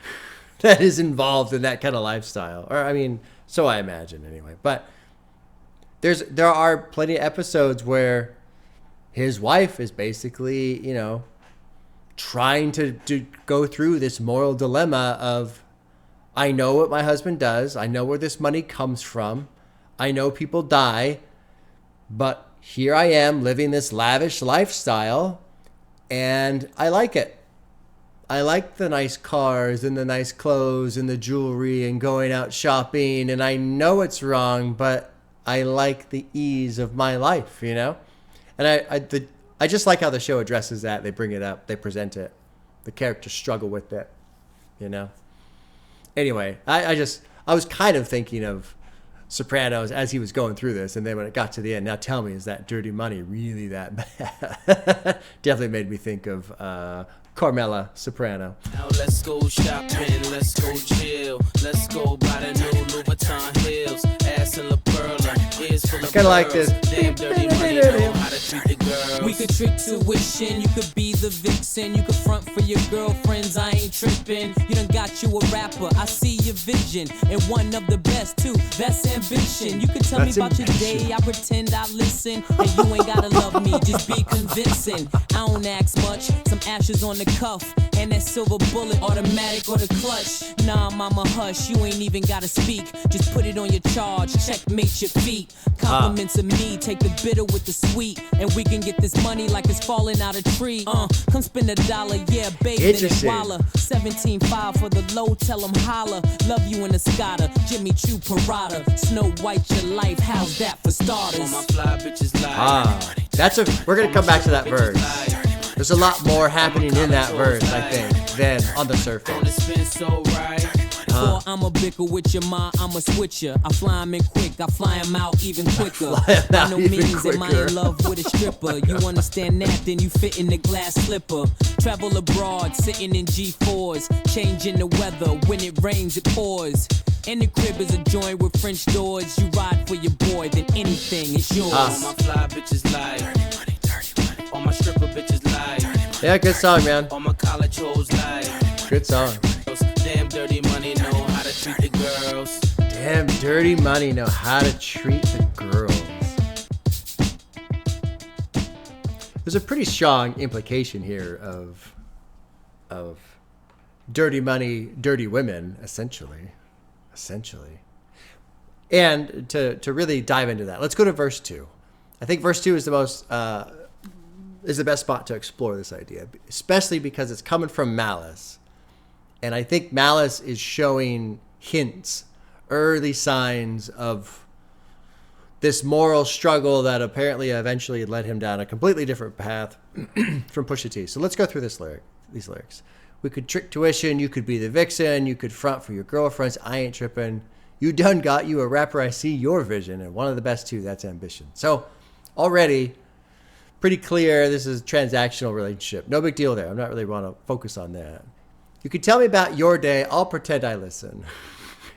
that is involved in that kind of lifestyle. Or, I mean, so I imagine anyway. But there are plenty of episodes where his wife is basically, trying to go through this moral dilemma of, I know what my husband does. I know where this money comes from. I know people die. But here I am living this lavish lifestyle, and I like it. I like the nice cars and the nice clothes and the jewelry and going out shopping, and I know it's wrong, but I like the ease of my life, And I just like how the show addresses that. They bring it up. They present it. The characters struggle with it, Anyway, I was kind of thinking of Sopranos as he was going through this, and then when it got to the end, now tell me, is that dirty money really that bad? Definitely made me think of Carmela Soprano. Now let's go shopping, let's go chill, let's go buy the new Louboutin heels, ass in La Perla, ears full of Kinda like this. Damn dirty money, know how to treat the girls. We could trick tuition, you could be the vixen, you could front for your girlfriends, I ain't tripping. You done got you a rapper, I see your vision, and one of the best too, that's ambition. You could tell me about your day, I pretend I listen, and you ain't gotta love me, just be convincing. I don't ask much, some ashes on the cuff, and that silver bullet, automatic or the clutch. Nah, mama, hush, you ain't even gotta speak, just put it on your charge, checkmate your feet. Compliments of me, take the bitter with the sweet, and we can get this money like it's falling out a tree. Come spend $1, yeah, babe, then it's Walla. 17.5 for the low, tell 'em holla. Love you in the Scotta, Jimmy Choo Parada. Snow White your life, how's that for starters? All my fly bitches lie. We're gonna come back to that verse. There's a lot more happening in that verse, I think, than on the surface. Before I'ma bicker with your ma, I'ma switch ya. I fly 'em in quick, I fly 'em out even quicker. By no means am I in love with a stripper. You understand that, then you fit in the glass slipper. Travel abroad, sitting in G4s, changing the weather. When it rains, it pours. And the crib is a joint with French doors. You ride for your boy, then anything is yours. All my fly bitches lie. All my stripper bitches lie. Yeah, good song, man. All my college hoes lie. Good song. Damn dirty money know how to treat the girls. Damn dirty money know how to treat the girls. There's a pretty strong implication here of dirty money, dirty women, essentially. And to really dive into that, let's go to verse 2. I think verse 2 is the best spot to explore this idea, especially because it's coming from Malice. And I think Malice is showing hints, early signs of this moral struggle that apparently eventually led him down a completely different path from Pusha T. So let's go through these lyrics. We could trick tuition, you could be the vixen, you could front for your girlfriends, I ain't tripping. You done got you a rapper, I see your vision, and one of the best too, that's ambition. So already pretty clear this is a transactional relationship. No big deal there. I'm not really want to focus on that. You can tell me about your day, I'll pretend I listen.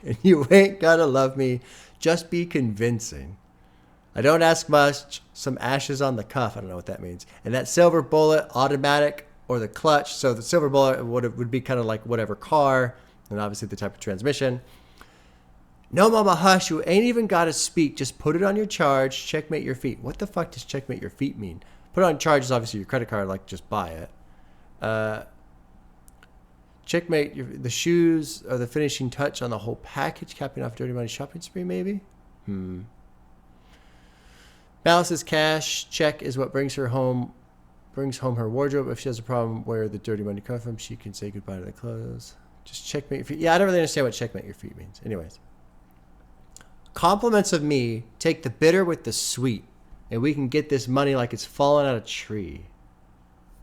And you ain't gotta love me, just be convincing. I don't ask much, some ashes on the cuff, I don't know what that means. And that silver bullet, automatic or the clutch. So the silver bullet would be kind of like whatever car, and obviously the type of transmission. No, mama, hush, you ain't even gotta speak, just put it on your charge, checkmate your feet. What the fuck does checkmate your feet mean? Put it on charge is obviously your credit card, like just buy it. Checkmate, the shoes are the finishing touch on the whole package, capping off dirty money shopping spree, maybe? Malice's cash check is what brings home her wardrobe. If she has a problem where the dirty money comes from, she can say goodbye to the clothes. Just checkmate your feet. Yeah, I don't really understand what checkmate your feet means. Anyways. Compliments of me take the bitter with the sweet, and we can get this money like it's falling out of a tree.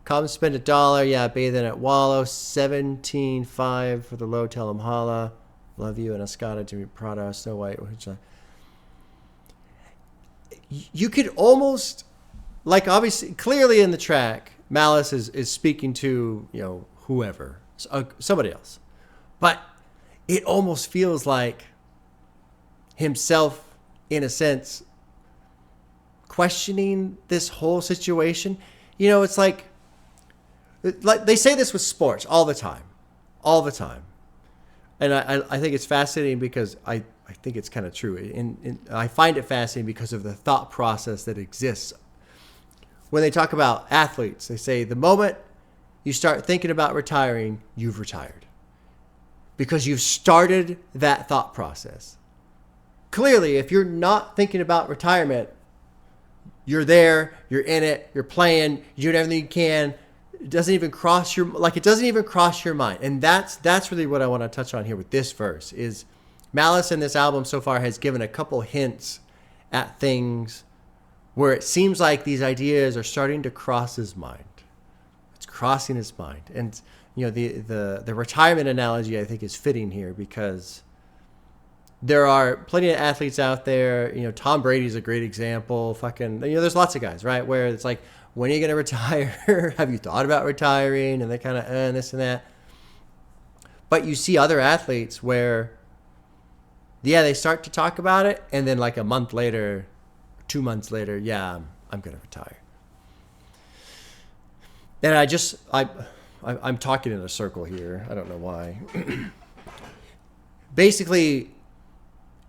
Come spend $1, yeah, bathing at Wallow, 17.5 for the low, tell 'em holla. Love you, and Escada, Jimmy Prado, Snow White. You could almost, like, obviously, clearly in the track, Malice is speaking to, whoever, somebody else. But it almost feels like himself, in a sense, questioning this whole situation. It's like like they say this with sports all the time. And I think it's fascinating because I think it's kind of true. And I find it fascinating because of the thought process that exists. When they talk about athletes, they say the moment you start thinking about retiring, you've retired. Because you've started that thought process. Clearly, if you're not thinking about retirement, you're there, you're in it, you're playing, you're doing everything you can. It doesn't even cross your mind. And that's really what I want to touch on here with this verse is Malice in this album so far has given a couple hints at things where it seems like these ideas are starting to cross his mind. It's crossing his mind. And you know, the retirement analogy I think is fitting here because there are plenty of athletes out there. You know, Tom Brady's a great example. There's lots of guys, right? Where it's like, when are you going to retire? Have you thought about retiring? And they kind of, this and that. But you see other athletes where, yeah, they start to talk about it. And then like a month later, 2 months later, yeah, I'm going to retire. And I'm talking in a circle here. I don't know why. Basically,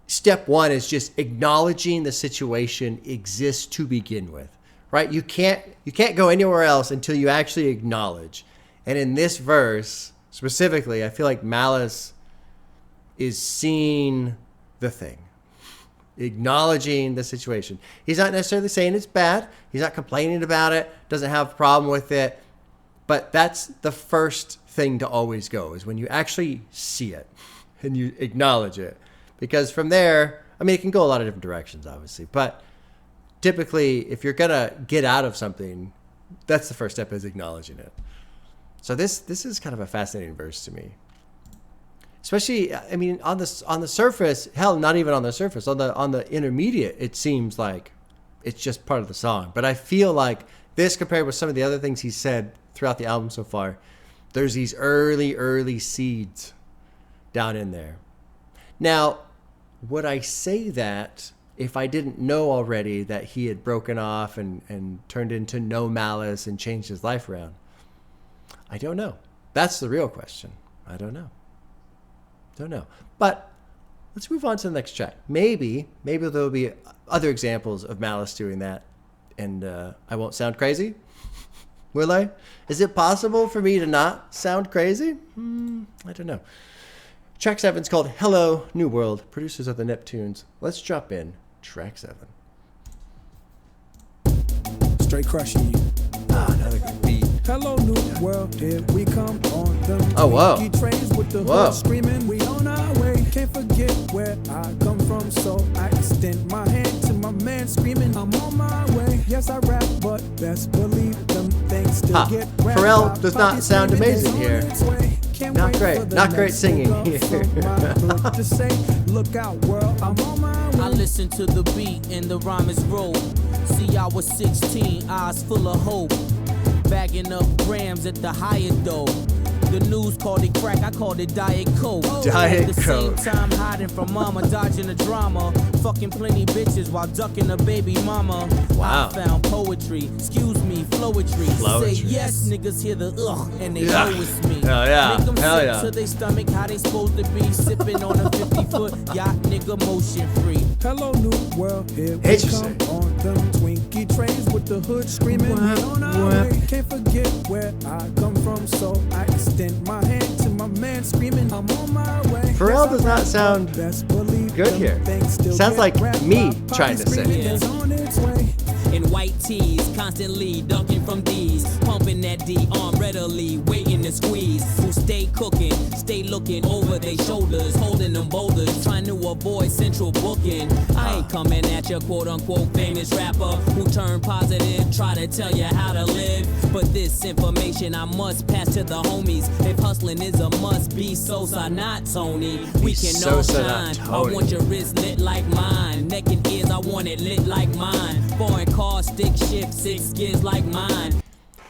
step one is just acknowledging the situation exists to begin with. Right? You can't go anywhere else until you actually acknowledge. And in this verse, specifically, I feel like Malice is seeing the thing. Acknowledging the situation. He's not necessarily saying it's bad. He's not complaining about it. Doesn't have a problem with it. But that's the first thing to always go, is when you actually see it and you acknowledge it. Because from there, I mean, it can go a lot of different directions, obviously. But typically, if you're going to get out of something, that's the first step, is acknowledging it. So this is kind of a fascinating verse to me. Especially, I mean, on the surface, hell, not even on the surface, on the intermediate, it seems like it's just part of the song. But I feel like this, compared with some of the other things he said throughout the album so far, there's these early seeds down in there. Now, would I say that if I didn't know already that he had broken off and turned into No Malice and changed his life around? I don't know. That's the real question. I don't know. But let's move on to the next track. Maybe there'll be other examples of Malice doing that, and I won't sound crazy. Will I? Is it possible for me to not sound crazy? I don't know. Track 7 is called Hello, New World, producers of the Neptunes. Let's drop in track 7. Straight crushing you. Another good beat. Hello, new world, here we come on them. Oh, whoa. Trains with the Whoa. hood screaming, we on our way. Can't forget where I come from, so I extend my hand to my man screaming, I'm on my way. Yes, I rap, but best believe them things still get rapped. Pharrell does not sound amazing here. Not great singing here. Just say, look out, world, I'm on my way. I listen to the beat and the rhyme is rolled. See, I was 16, eyes full of hope. Bagging up grams at the higher dough. The news called it crack, I called it Diet Coke. Diet At the Coke. same time hiding from mama, dodging the drama. Fucking plenty bitches while ducking a baby mama. Wow. I found poetry, excuse me, flowetry. Say yes, niggas hear the ugh, and they know it's me. Hell yeah. Make them Hell sick yeah. to their stomach, how they supposed to be. Sipping on a 50-foot yacht, nigga, motion free. Hello, new world, here we Interesting. come on them Twinkie trains with the hood screaming, we on our way. Can't forget where I come from, so I extend my hand to my man screaming, I'm on my way. Pharrell does not sound good here. Sounds like me trying to sing. In white tees, constantly ducking from D's, pumping that D arm readily, waiting to squeeze. Who stay cooking, stay looking over their shoulders, holding them boulders, trying to avoid central booking. I ain't coming at your quote unquote famous rapper who turn positive, try to tell you how to live. But this information I must pass to the homies. If hustling is a must, be Sosa, not Tony. We can all Sosa, shine. not I Tony. want your wrist lit like mine. Neck and ears, I want it lit like mine. Foreign car, stick shift, 6 gears like mine.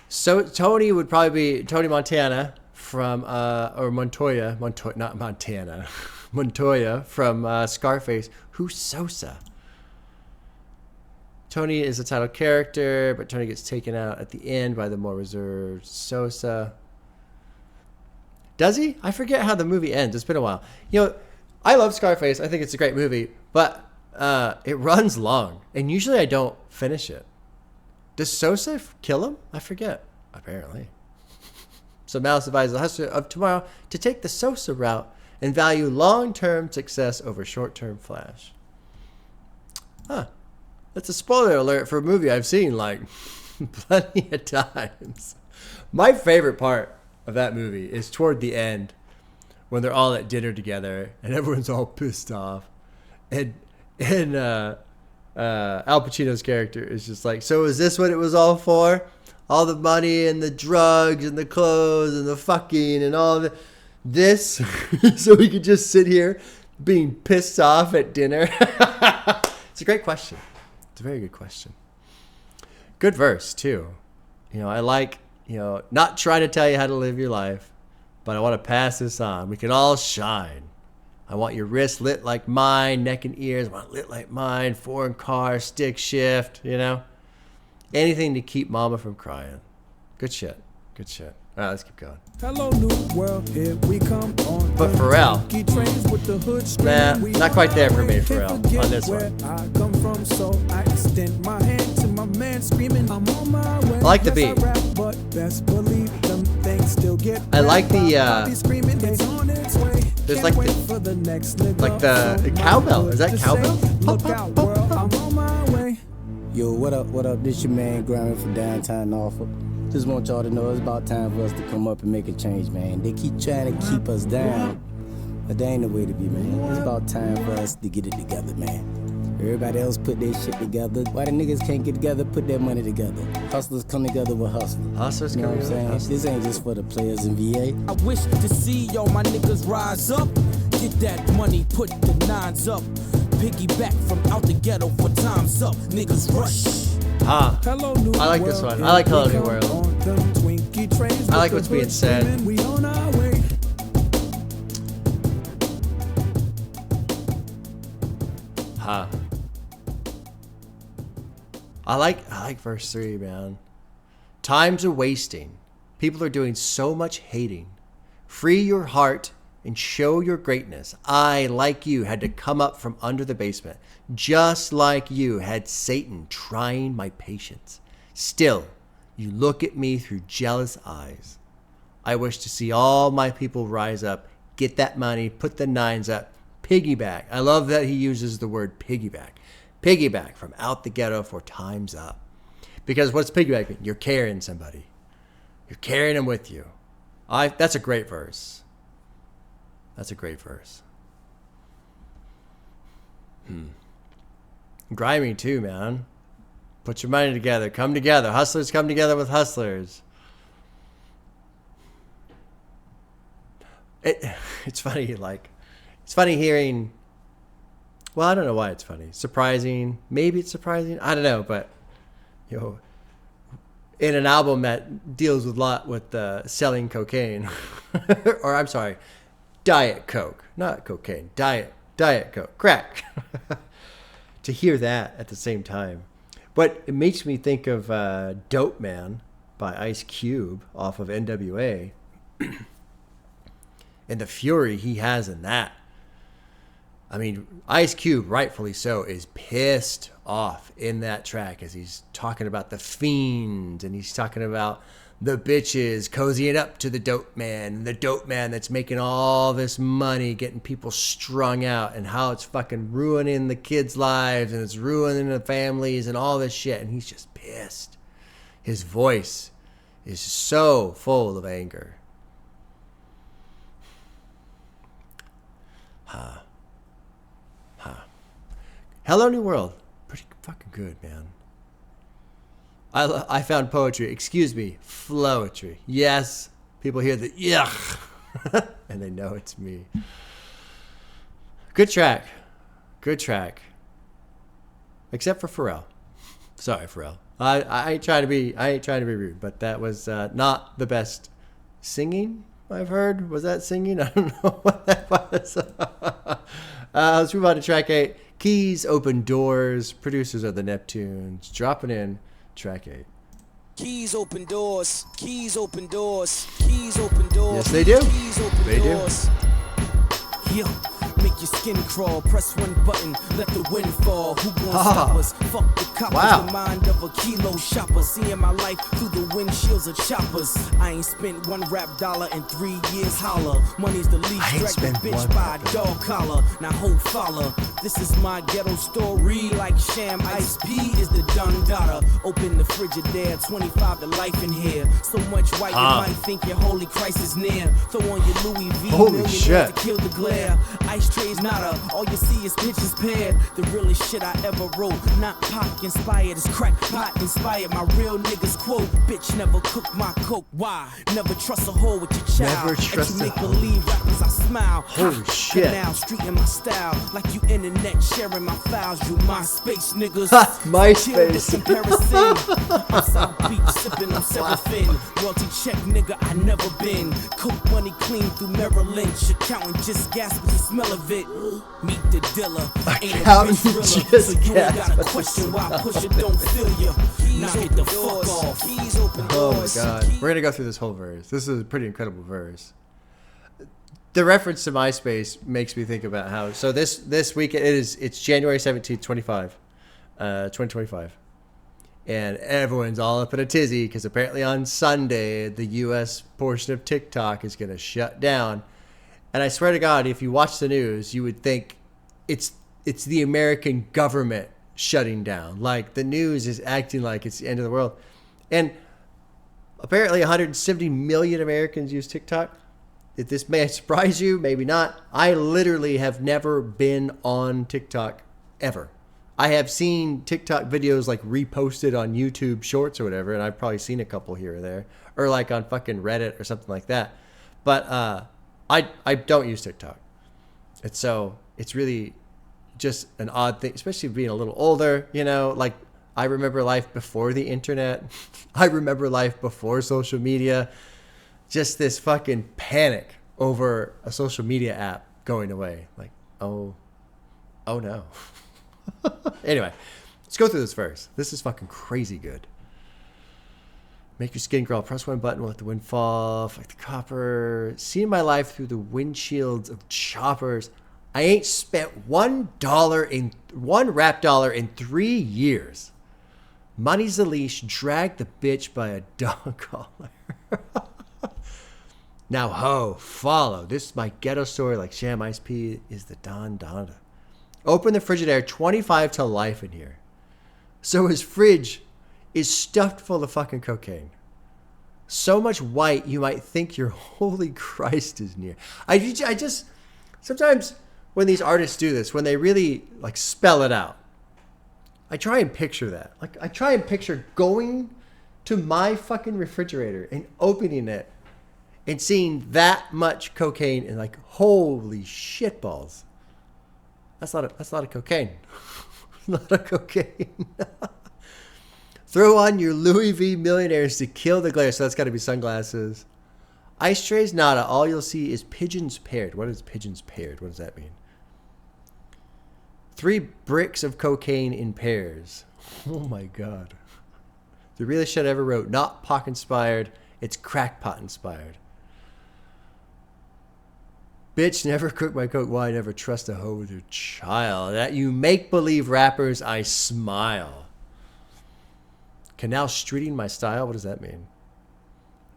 So Tony would probably be Tony Montana from, or Montoya, not Montana, Montoya from Scarface. Who's Sosa? Tony is the title character, but Tony gets taken out at the end by the more reserved Sosa. Does he? I forget how the movie ends. It's been a while. You know, I love Scarface. I think it's a great movie, but it runs long, and usually I don't finish it. Does Sosa kill him? I forget. Apparently. So Malice advises the hustler of tomorrow to take the Sosa route and value long-term success over short-term flash. Huh. That's a spoiler alert for a movie I've seen like plenty of times. My favorite part of that movie is toward the end when they're all at dinner together and everyone's all pissed off. And Al Pacino's character is just like, so is this what it was all for? All the money and the drugs and the clothes and the fucking and all of this so we could just sit here being pissed off at dinner? It's a great question. It's a very good question. Good verse, too. You know, I like, you know, not trying to tell you how to live your life, but I want to pass this on. We can all shine. I want your wrist lit like mine, neck and ears. I want it lit like mine, foreign car, stick shift, you know. Anything to keep mama from crying. Good shit. Good shit. All right, let's keep going. Hello, new world, here we come on. But Pharrell, nah, not quite there for me, Pharrell, on this one. I come from, so I extend my hand to my man screaming, I'm on my way. I like the beat. Yes, I rap, but best believe them things still get I like the, it's on its way. there's Can't like wait the, for the next nigga. like the cowbell. Is that To cowbell? say, look out, world, I'm on my way. Yo, what up, what up? This your man, Grammy from downtown Norfolk. Just want y'all to know it's about time for us to come up and make a change, man. They keep trying to keep us down, but that ain't the way to be, man. It's about time for us to get it together, man. Everybody else put their shit together. Why the niggas can't get together, put their money together. Hustlers come together with hustlers. Hustlers You know come what I'm together with saying? This ain't just for the players in VA. I wish to see y'all my niggas rise up. Get that money, put the nines up. Piggyback from out the ghetto for time's up. Niggas rush. Ah, Hello, new I like this world, one. I like here Hello we New come World. on them Twinkie trains I like with what's the being hood said. screaming, we on our way. ha. I like verse 3, man. Time's a wasting. People are doing so much hating. Free your heart and show your greatness. I, like you, had to come up from under the basement. Just like you had Satan trying my patience. Still, you look at me through jealous eyes. I wish to see all my people rise up, get that money, put the nines up, piggyback. I love that he uses the word piggyback. Piggyback from out the ghetto for time's up. Because what's piggybacking? You're carrying somebody. You're carrying them with you. That's a great verse. That's a great verse. Grimy too, man. Put your money together. Come together. Hustlers come together with hustlers. It's funny, like, it's funny hearing, well, I don't know why it's funny. Surprising. Maybe it's surprising. I don't know, but, you know, in an album that deals with a lot with selling cocaine, or I'm sorry, Diet Coke, not cocaine, Diet Coke, crack. To hear that at the same time. But it makes me think of Dope Man by Ice Cube off of NWA. And the fury he has in that. I mean, Ice Cube, rightfully so, is pissed off in that track as he's talking about the fiends and he's talking about the bitches cozying up to the dope man, and the dope man that's making all this money, getting people strung out, and how it's fucking ruining the kids' lives and it's ruining the families and all this shit. And he's just pissed. His voice is so full of anger. Hello New World. Pretty fucking good, man. I found poetry. Excuse me, flowetry. Yes, people hear the yuck, and they know it's me. Good track. Good track. Except for Pharrell. Sorry, Pharrell. I ain't trying to be rude, but that was not the best singing I've heard. Was that singing? I don't know what that was. Let's move on to track 8. Keys Open Doors. Producers are the Neptunes. Dropping in track 8. Keys open doors, keys open doors, keys open doors. Yes, they do. Keys open They do. doors. Yeah. Make your skin crawl, press one button, let the wind fall. Who gon' stop us? Fuck the coppers, Wow. the mind of a kilo shopper. Seeing my life through the windshields of choppers. I ain't spent one rap dollar in 3 years, holla. Money's the least, I ain't drag spent the one bitch by rap a dog collar. Now hold follow. This is my ghetto story, like Sham Ice P is the done daughter. Open the Frigidaire, 25 to life in here. So much white you might think your holy Christ is near. Throw on your Louis V, Holy millionaire shit. to kill the glare. Ice trays nada, all you see is pictures paired. The realest shit I ever wrote. Not pop inspired, it's crack pot inspired. My real niggas quote, bitch never cook my coke. Why? Never trust a hoe with your child. Never trust and you a make hoe. believe rappers I smile. Holy shit. Now street in my style, like you internet sharing my files. You MySpace niggas. MySpace. Kill the comparison. I'm South Beach sipping on Seraphin. Royalty check nigga I never been. Coke money clean through Merrill Lynch. Accountant just gasp with the smell of it. Meet the dealer. Ain't a Accountant bitch realer. just So you ain't gasp gotta with the question why smell push it don't feel ya. Now get the fuck off. Keys open Oh my doors. god. We're gonna go through this whole verse. This is a pretty incredible verse. The reference to MySpace makes me think about how this week it's January 17th, 2025. And everyone's all up in a tizzy because apparently on Sunday the US portion of TikTok is gonna shut down. And I swear to God, if you watch the news, you would think it's the American government shutting down. Like the news is acting like it's the end of the world. And apparently 170 million Americans use TikTok. If this may surprise you, maybe not. I literally have never been on TikTok ever. I have seen TikTok videos like reposted on YouTube Shorts or whatever, and I've probably seen a couple here or there, or like on fucking Reddit or something like that. But I don't use TikTok. And so it's really just an odd thing, especially being a little older, you know, like I remember life before the internet. I remember life before social media. Just this fucking panic over a social media app going away. Like, oh no. Anyway, let's go through this verse. This is fucking crazy good. Make your skin crawl. Press one button, let the wind fall. Fight the copper. Seeing my life through the windshields of choppers. I ain't spent one rap dollar in 3 years. Money's the leash. Drag the bitch by a dog collar. Now, ho, follow. This is my ghetto story like Sham Ice P is the Don Donna. Open the Frigidaire, 25 to life in here. So his fridge is stuffed full of fucking cocaine. So much white, you might think your holy Christ is near. I just, sometimes when these artists do this, when they really like spell it out, I try and picture that. Like I try and picture going to my fucking refrigerator and opening it and seeing that much cocaine and like, holy shitballs. That's not a cocaine. Not a cocaine. Throw on your Louis V millionaires to kill the glare. So that's got to be sunglasses. Ice trays, nada. All you'll see is pigeons paired. What is pigeons paired? What does that mean? 3 bricks of cocaine in pairs. Oh my God. The realest shit I ever wrote. Not Pac inspired. It's crackpot inspired. Bitch, never cook my coke. Why never trust a hoe with your child? That you make-believe rappers, I smile. Canal streeting my style? What does that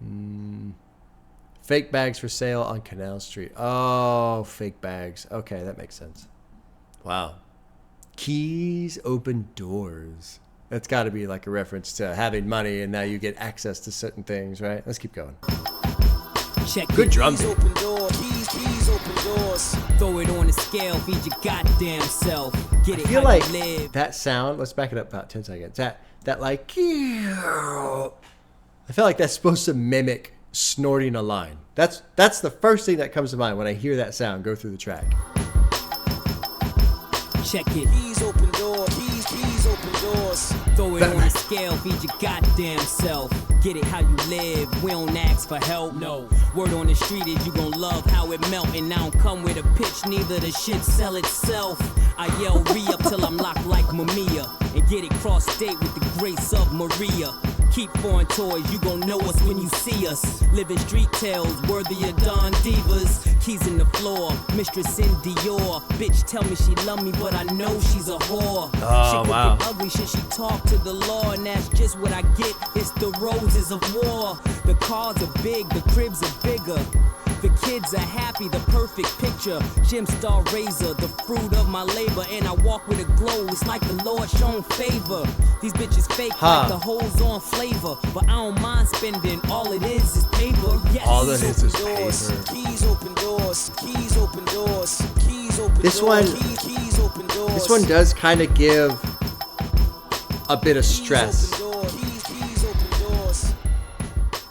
mean? Fake bags for sale on Canal Street. Oh, fake bags. Okay, that makes sense. Wow. Keys open doors. That's got to be like a reference to having money and now you get access to certain things, right? Let's keep going. Check Good it. drum Keys beat. open doors. Keys open doors. Throw it on the scale, feed your goddamn self. Get it I feel how like you live. that sound, let's back it up about 10 seconds. That like, I feel like that's supposed to mimic snorting a line. That's the first thing that comes to mind when I hear that sound go through the track. Check it. Keys open doors. Keys open doors. Throw it on the scale, feed your goddamn self. Get it how you live, we don't ask for help, no. Word on the street is you gon' love how it melt. And I don't come with a pitch, neither the shit sell itself. I yell re-up till I'm locked like Mamiya, and get it cross-state with the grace of Maria. Keep foreign toys, you gon' know us when you see us. Living street tales, worthy of Don Divas. Keys in the floor, mistress in Dior. Bitch tell me she love me, but I know she's a whore. Oh, She wow. get ugly, shit she talk to the law, and that's just what I get. It's the roses of war. The cars are big, the cribs are bigger. The kids are happy, the perfect picture. Gem star razor, the fruit of my labor. And I walk with a glow, it's like the Lord shown favor. These bitches fake like the hoes on flavor. But I don't mind spending, all it is paper. Yes. All it is doors, paper. keys open doors, keys open doors, keys open This doors, one- keys open doors. This one does kind of give a bit of Keys stress. open doors, keys open doors.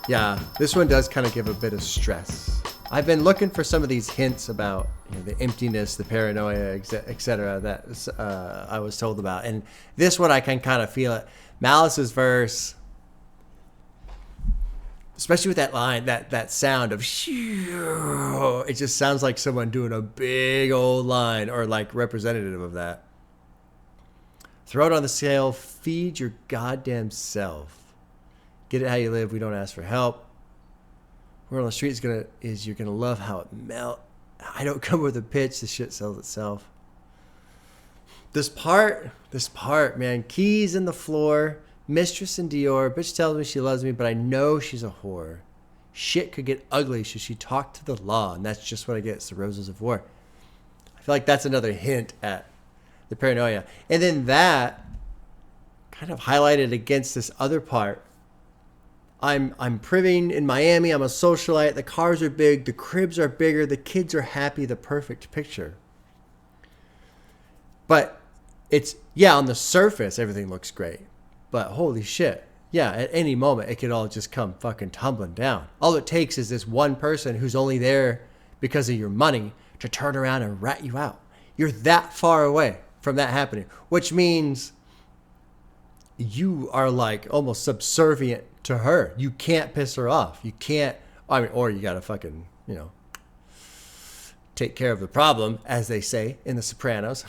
Yeah, this one does kind of give a bit of stress. I've been looking for some of these hints about the emptiness, the paranoia, etc. that I was told about. And this one I can kind of feel it. Malice's verse, especially with that line, that sound of shoo, it just sounds like someone doing a big old line or like representative of that. Throw it on the scale, feed your goddamn self. Get it how you live, we don't ask for help. Word on the street is you're gonna love how it melt. I don't come with a pitch, the shit sells itself. This part, man, keys in the floor, mistress in Dior, bitch tells me she loves me, but I know she's a whore. Shit could get ugly should she talk to the law, and that's just what I get. It's the roses of war. I feel like that's another hint at the paranoia. And then that kind of highlighted against this other part. I'm priving in Miami. I'm a socialite. The cars are big. The cribs are bigger. The kids are happy. The perfect picture. But it's, yeah, on the surface, everything looks great. But holy shit. Yeah, at any moment, it could all just come fucking tumbling down. All it takes is this one person who's only there because of your money to turn around and rat you out. You're that far away from that happening, which means you are like almost subservient to her. You can't piss her off. You can't, I mean, or you gotta fucking, take care of the problem, as they say in The Sopranos.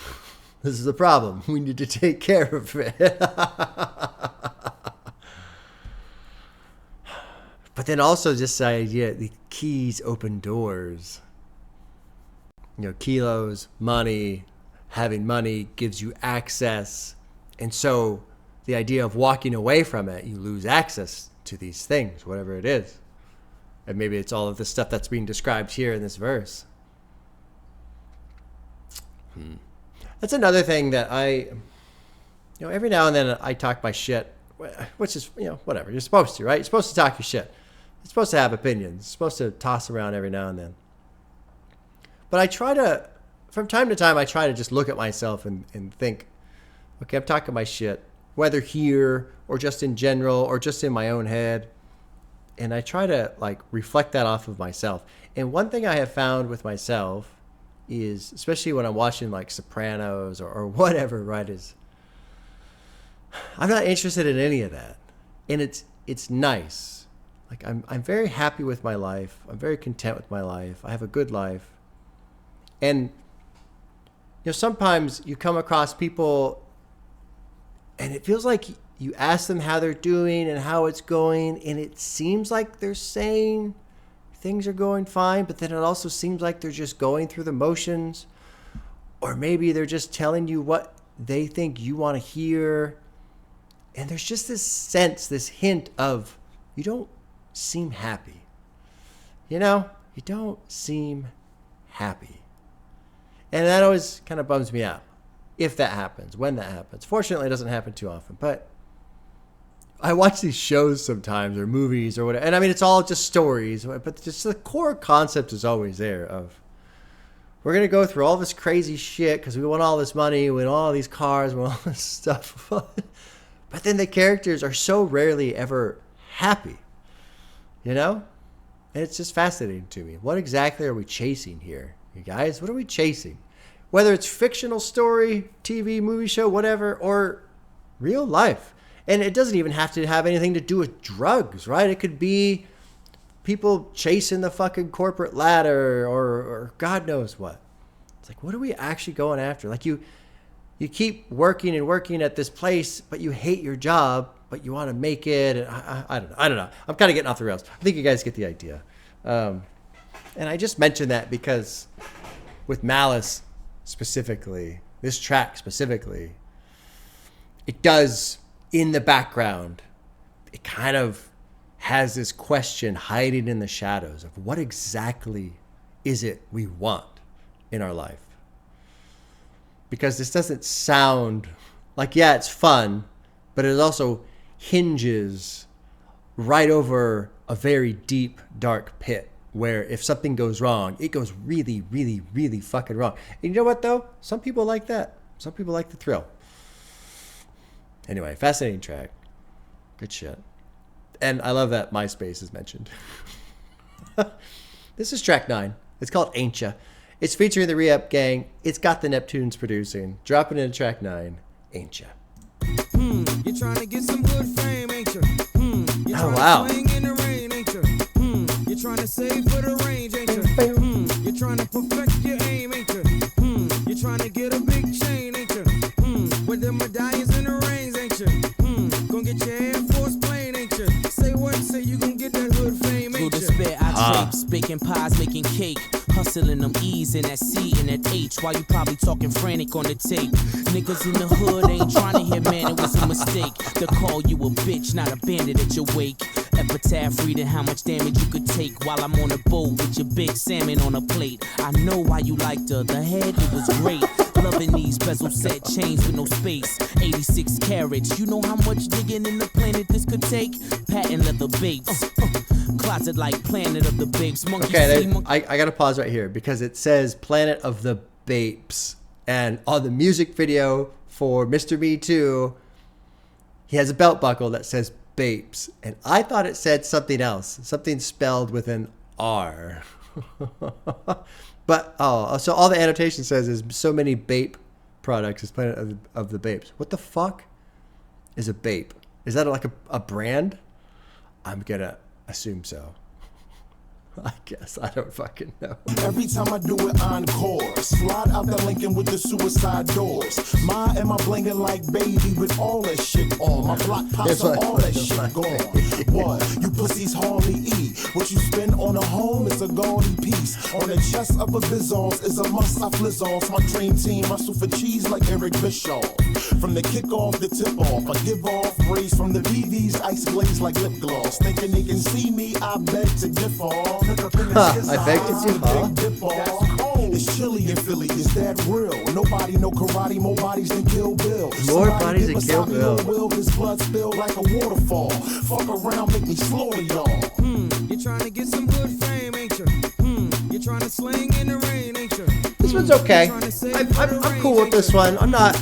This is the problem. We need to take care of it. But then also just the idea, the keys open doors. Kilos, money, having money gives you access. And so the idea of walking away from it, you lose access to these things, whatever it is. And maybe it's all of the stuff that's being described here in this verse. That's another thing that every now and then I talk my shit, which is, whatever. You're supposed to, right? You're supposed to talk your shit. You're supposed to have opinions. You're supposed to toss around every now and then. But I try to, from time to time, I try to just look at myself and think, okay, I'm talking my shit, whether here or just in general or just in my own head. And I try to reflect that off of myself. And one thing I have found with myself is, especially when I'm watching Sopranos or whatever, right, is I'm not interested in any of that. And it's nice. I'm very happy with my life. I'm very content with my life. I have a good life. And sometimes you come across people and it feels like you ask them how they're doing and how it's going, and it seems like they're saying things are going fine, but then it also seems like they're just going through the motions, or maybe they're just telling you what they think you want to hear. And there's just this sense, this hint of, you don't seem happy. You don't seem happy. And that always kind of bums me out. If that happens, when that happens. Fortunately, it doesn't happen too often. But I watch these shows sometimes, or movies, or whatever. And I mean, it's all just stories. But just the core concept is always there of, we're going to go through all this crazy shit because we want all this money, we want all these cars, we want all this stuff. But then the characters are so rarely ever happy. And it's just fascinating to me. What exactly are we chasing here, you guys? What are we chasing? Whether it's fictional story, TV, movie show, whatever, or real life. And it doesn't even have to have anything to do with drugs, right? It could be people chasing the fucking corporate ladder or God knows what. It's what are we actually going after? you keep working and working at this place, but you hate your job, but you want to make it. And I don't know. I'm kind of getting off the rails. I think you guys get the idea. And I just mentioned that because with Malice specifically, this track specifically, it does in the background, it kind of has this question hiding in the shadows of what exactly is it we want in our life. Because this doesn't sound like, yeah, it's fun, but it also hinges right over a very deep, dark pit where if something goes wrong, it goes really, really, really fucking wrong. And you know what, though? Some people like that. Some people like the thrill. Anyway, fascinating track. Good shit. And I love that MySpace is mentioned. This is track 9. It's called Ain't Ya. It's featuring the Re-Up Gang. It's got the Neptunes producing. Dropping into track 9, Ain't Ya. You're trying to get some good fame, ain't you? Oh, wow. In the rain, ain't you? You're trying to save for the range, ain't you? You're trying to perfect your aim, ain't you? You're trying to get a big chain, ain't you? With the medallions and the rings, ain't you? Gonna get your Air Force plane, ain't you? Say what? Say you gonna get that hood fame, ain't you? Through despair, I traipse, baking pies, making cake. Hustling them E's and that C and that H while you probably talking frantic on the tape. Niggas in the hood ain't trying to hear, man, it was a mistake to call you a bitch, not a bandit at your wake. Epitaph reading how much damage you could take while I'm on a boat with your big salmon on a plate. I know why you liked her, the head, it was great. Loving these bezel set chains with no space. 86 carats, you know how much digging in the planet this could take? Patent leather babes. Closet like Planet of the Babes. Monkey Okay, see, monkey. I got to pause right here because it says Planet of the Babes. And on the music video for Mr. Me Too, he has a belt buckle that says Babes. And I thought it said something else, something spelled with an R. But, so all the annotation says is so many Bape products is Planet of the Babes. What the fuck is a Bape? Is that like a brand? I'm going to assume so. I guess. I don't fucking know. Every time I do it encore, slide out that Lincoln with the suicide doors. My and my blingin' like baby with all that shit on. My block pops and all that shit gone. What? You pussies hardly eat. What you spend on a home is a gaudy piece. On the chest of a Bizarre is a must I flizz off. My dream team muscle for cheese like Eric Bischoff. From the kickoff, the tip off, I give off rays from the BVs, ice glaze like lip gloss. Thinking they can see me, I beg to dip off. I beg to differ. It's chilly in Philly, is that real? Nobody know karate, more bodies than Kill Bill. More bodies than Kill Bill. Will his blood spill like a waterfall. Fuck around, make me slaughter y'all. You're trying to get some good fame, ain't you? You're trying to sling in the rain, ain't you? This one's okay. I'm cool with this one. I'm not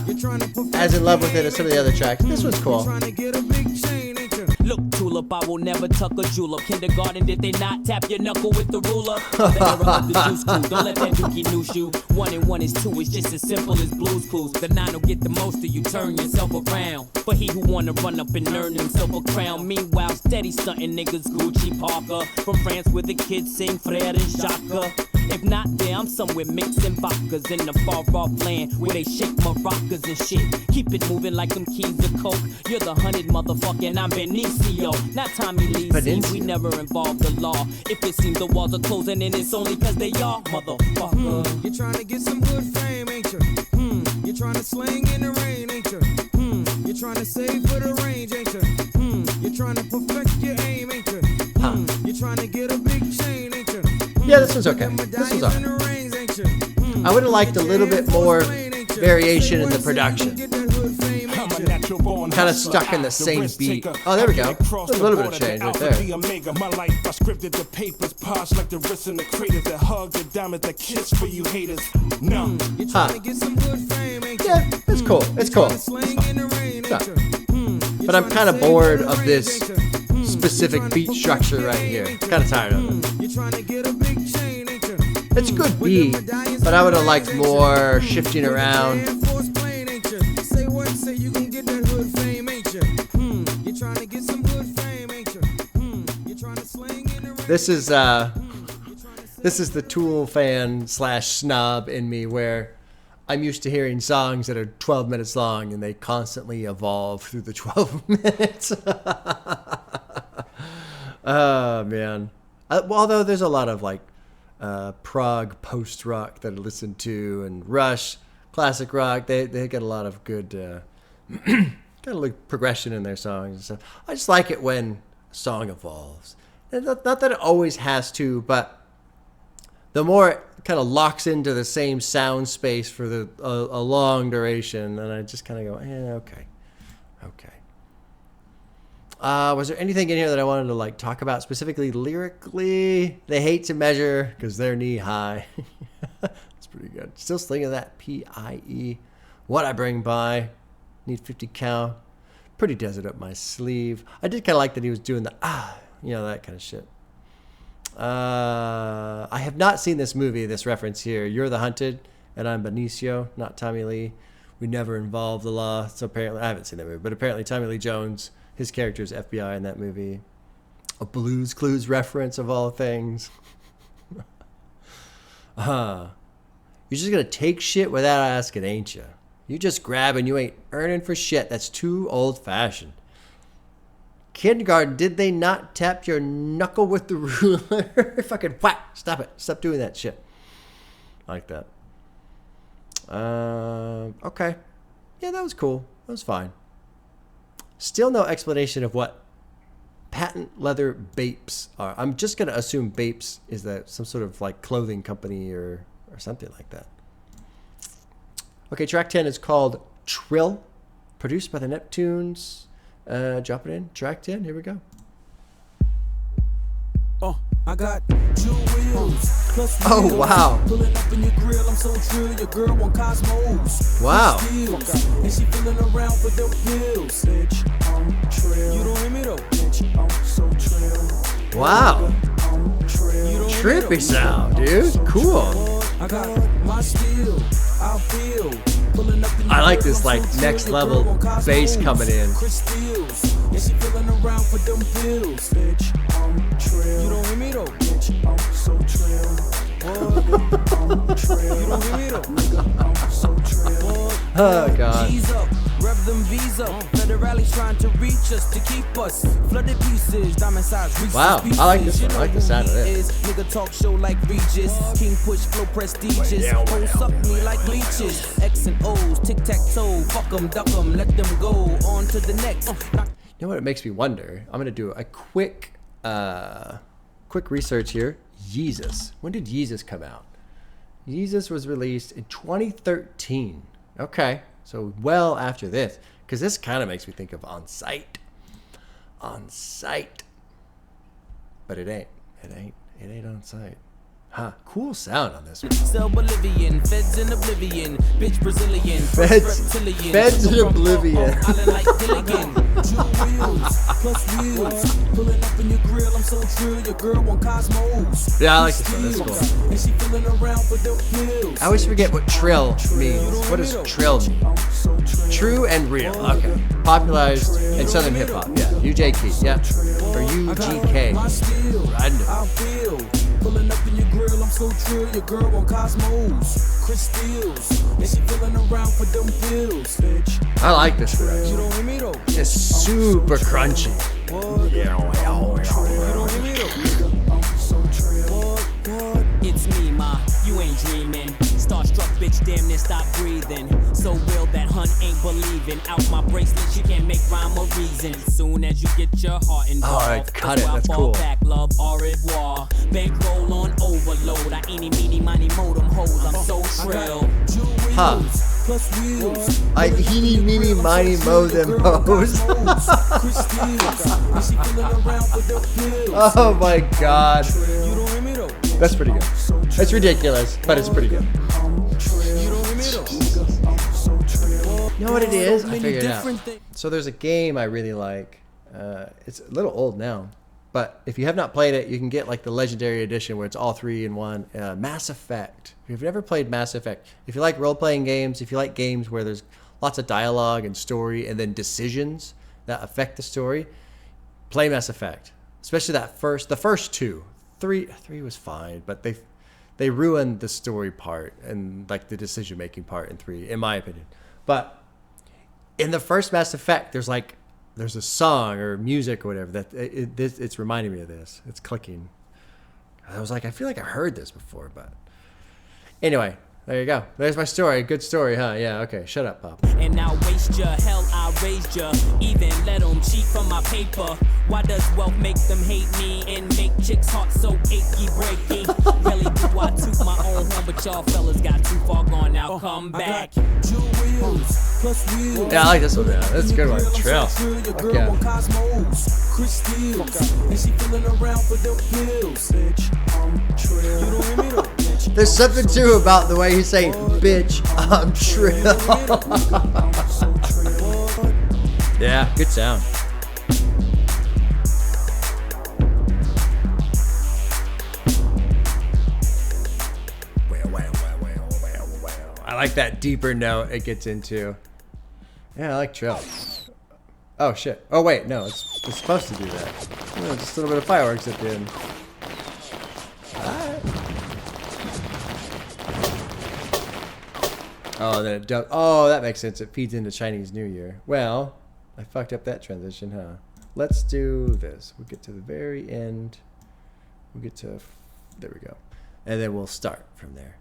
as in love with it as some of the other tracks. This one's cool. Trying to get a big chain, ain't you? Look, Tulip, I will never tuck a julep. Kindergarten, did they not tap your knuckle with the ruler? The era of the juice crew, don't let that dookie noose you. 1 and 1 is 2, it's just as simple as Blue's Clues. The 9 will get the most of you, turn yourself around. But he who wanna run up and earn himself a crown. Meanwhile, steady stunting niggas Gucci Parker. From France where the kids sing Frere and Shaka. If not there, I'm somewhere mixing vodkas in the far off land where they shake maracas and shit. Keep it moving like them keys of coke. You're the 100 motherfucker and I'm Benicio. Not Tommy Lee C, we never involved the law. If it seems the walls are closing and it's only cause they are, motherfucker. You're trying to get some good fame, ain't you? You're trying to sling in the rain, ain't you? You're trying to save for the range, ain't you? You're trying to perfect your aim, ain't you? You're trying to get a big chain, ain't you? Yeah, this one's okay. This one's alright. I would have liked a little bit more variation in the production. Kind of stuck in the same beat. Oh, there we go. A little bit of change right there. My life, I scripted the papers, posh like the wrists in the craters that hug the diamonds that kiss for you haters. No. Huh. Yeah, it's cool. It's cool. But I'm kind of bored of this specific beat structure right here. Kind of tired of it. It's a good beat, but I would have liked more shifting around. This is the Tool fan / snob in me where I'm used to hearing songs that are 12 minutes long and they constantly evolve through the 12 minutes. Oh, man. Although there's a lot of like prog post-rock that I listen to, and Rush, classic rock, they get a lot of good kind of like progression in their songs and stuff. I just like it when a song evolves. And not that it always has to, but the more it kind of locks into the same sound space for a long duration, then I just kind of go, okay. Was there anything in here that I wanted to like talk about specifically lyrically? They hate to measure because they're knee high. That's pretty good. Still slinging that PIE. What I bring by. Need 50 cal. Pretty desert up my sleeve. I did kind of like that he was doing the that kind of shit. I have not seen this movie, this reference here. You're the hunted, and I'm Benicio, not Tommy Lee. We never involve the law. So apparently, I haven't seen that movie, but apparently Tommy Lee Jones, his character is FBI in that movie. A Blue's Clues reference of all things. You're just going to take shit without asking, ain't you? You just grab and you ain't earning for shit. That's too old-fashioned. Kindergarten, did they not tap your knuckle with the ruler? Fucking whack. Stop it. Stop doing that shit. I like that. Okay. Yeah, that was cool. That was fine. Still no explanation of what patent leather Bapes are. I'm just going to assume Bapes is that some sort of like clothing company or something like that. Okay, track 10 is called Trill, produced by the Neptunes. Drop it in. Track 10. Here we go. I got 2 wheels. Plus oh, wow. Pulling up in your grill, I'm so trill. Your girl want Cosmos. Wow. And she feeling around for them pills. Bitch, I'm trill. You don't hear me though? Bitch, I'm so trill. Wow. Trippy sound, dude. Cool. I got my steel. I feel. I like this like next level bass coming in. Yeah, she feeling around for them pills. Bitch, I'm trill. You don't hear me though? Bitch, I'm so trill. I'm trill. You don't hear me though? I'm so trill. Oh god. G's up, rev them V's up. Federale's trying to reach us to keep us flooded pieces. Diamond size reach. Wow, I like this one. I like the sound of this. Nigga talk show like Regis. King push flow prestigious. Hoes suck me like leeches. X and O's, tic tac toe. Fuck 'em, duck 'em, let them go. On to the next. You know what it makes me wonder? I'm gonna do a quick research here. Yeezus. When did Yeezus come out? Yeezus was released in 2013. Okay, so well after this, because this kind of makes me think of On Sight. On Sight, but it ain't. It ain't On Sight. Huh? Cool sound on this one. Cell Bolivian, feds in oblivion, bitch Brazilian, Feds in oblivion. Island like Gilligan. 2 wheels, plus wheels, pulling up in your grill. I'm so trill. Your girl want Cosmos. Yeah, I like this one. That's cool. And she feeling around for them pills. I always forget what trill means. What does trill mean? True and real. Okay. Popularized in Southern hip hop. Yeah. UJK. Yeah. Or UGK. Random. Pulling up in your grill, I'm so trill. Your girl want Cosmos, Crystals, and she feeling around for them pills. Bitch, I like this direction. you don't hear me though? It's super crunchy. You don't hear me though? I'm so trill. It's me, ma. You ain't dreaming. Starstruck bitch, damn near stop breathing. So real that hun ain't believing. Out my bracelet, you can't make rhyme or reason. Soon as you get your heart involved, all right, cut it. I That's fall cool. back, love, au revoir. Bankroll on overload. I eeny, meeny, miny, mo them hoes. I'm so trill. Huh. Plus wheels. I eeny, meeny, miny, mo them hoes. Oh my god. That's pretty good. It's ridiculous, but it's pretty good. You know what it is? I figured it out. So there's a game I really like. It's a little old now, but if you have not played it, you can get like the Legendary Edition where it's all 3 in 1. Mass Effect. If you've never played Mass Effect, if you like role-playing games, if you like games where there's lots of dialogue and story and then decisions that affect the story, play Mass Effect. Especially the first 2. 3 was fine, but they ruined the story part and like the decision making part in 3, in my opinion. But in the first Mass Effect, there's a song or music or whatever that it's reminding me of this. It's clicking. I was like, I feel like I heard this before, but anyway, there you go. There's my story. Good story, huh? Yeah, okay. Shut up, Pop. And now waste ya, hell I raised ya. Even let them cheat from my paper. Why does wealth make them hate me and make chicks' hearts so achy breaky? Really do I toot my own horn, but y'all fellas got too far gone now. Come back. Yeah, I like this one, man. That's a good one. Trill. Fuck yeah. There's something too about the way he's saying, bitch, I'm Trill. Yeah, good sound. I like that deeper note it gets into. Yeah, I like Trill. Oh shit. Oh wait, no, it's supposed to do that. Oh, just a little bit of fireworks at the end. Alright. Oh, then it does. Oh, that makes sense. It feeds into Chinese New Year. Well, I fucked up that transition, huh? Let's do this. We'll get to the very end. We'll get to... There we go. And then we'll start from there.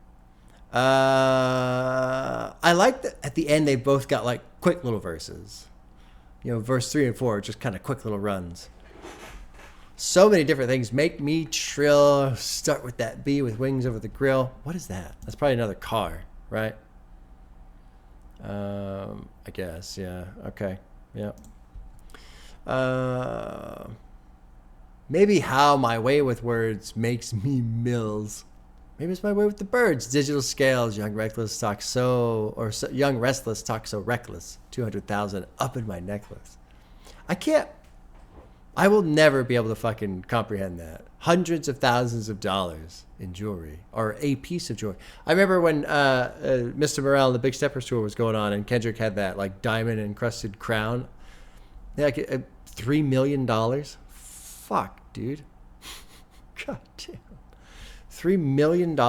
I like that at the end they both got like quick little verses. You know, verse 3 and 4 are just kind of quick little runs. So many different things. Make me Trill. Start with that bee with wings over the grill. What is that? That's probably another car, right? I guess, yeah. Okay. Yep. Maybe how my way with words makes me mills. Maybe it's my way with the birds. Digital scales. Young reckless talk so young restless talk so reckless. 200,000 up in my necklace. I will never be able to fucking comprehend that. Hundreds of thousands of dollars in jewelry or a piece of jewelry. I remember when Mr. Morale, the Big Steppers tour was going on, and Kendrick had that like diamond encrusted crown. Yeah, like $3 million. Fuck, dude. God damn. $3 million.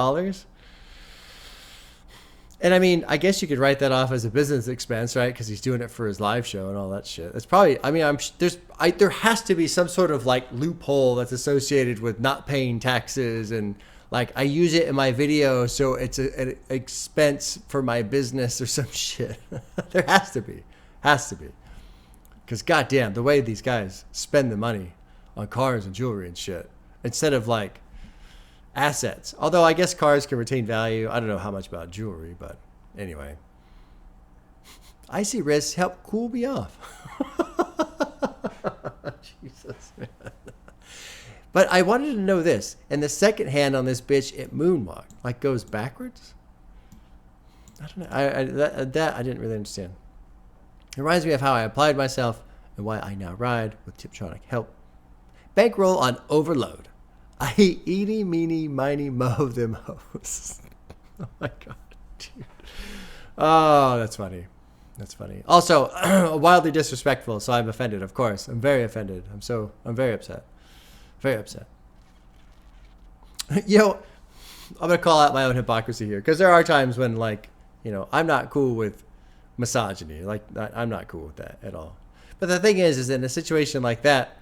And I mean, I guess you could write that off as a business expense, right? Because he's doing it for his live show and all that shit. It's probably, I mean, there has to be some sort of like loophole that's associated with not paying taxes, and like I use it in my video, so it's an expense for my business or some shit. There has to be, because goddamn, the way these guys spend the money on cars and jewelry and shit instead of like assets. Although I guess cars can retain value. I don't know how much about jewelry, but anyway. I see risks help cool me off. Jesus, man. But I wanted to know this. And the second hand on this bitch, it moonwalked. Like goes backwards? I don't know. That I didn't really understand. It reminds me of how I applied myself and why I now ride with Tiptronic help. Bankroll on overload. I eeny, meeny, miny, moe them hoes. Oh my god, dude. Oh, that's funny. That's funny. Also, wildly disrespectful, so I'm offended, of course. I'm very offended. I'm very upset. Very upset. Yo, I'm going to call out my own hypocrisy here, because there are times when, like, you know, I'm not cool with misogyny. Like, I'm not cool with that at all. But the thing is in a situation like that,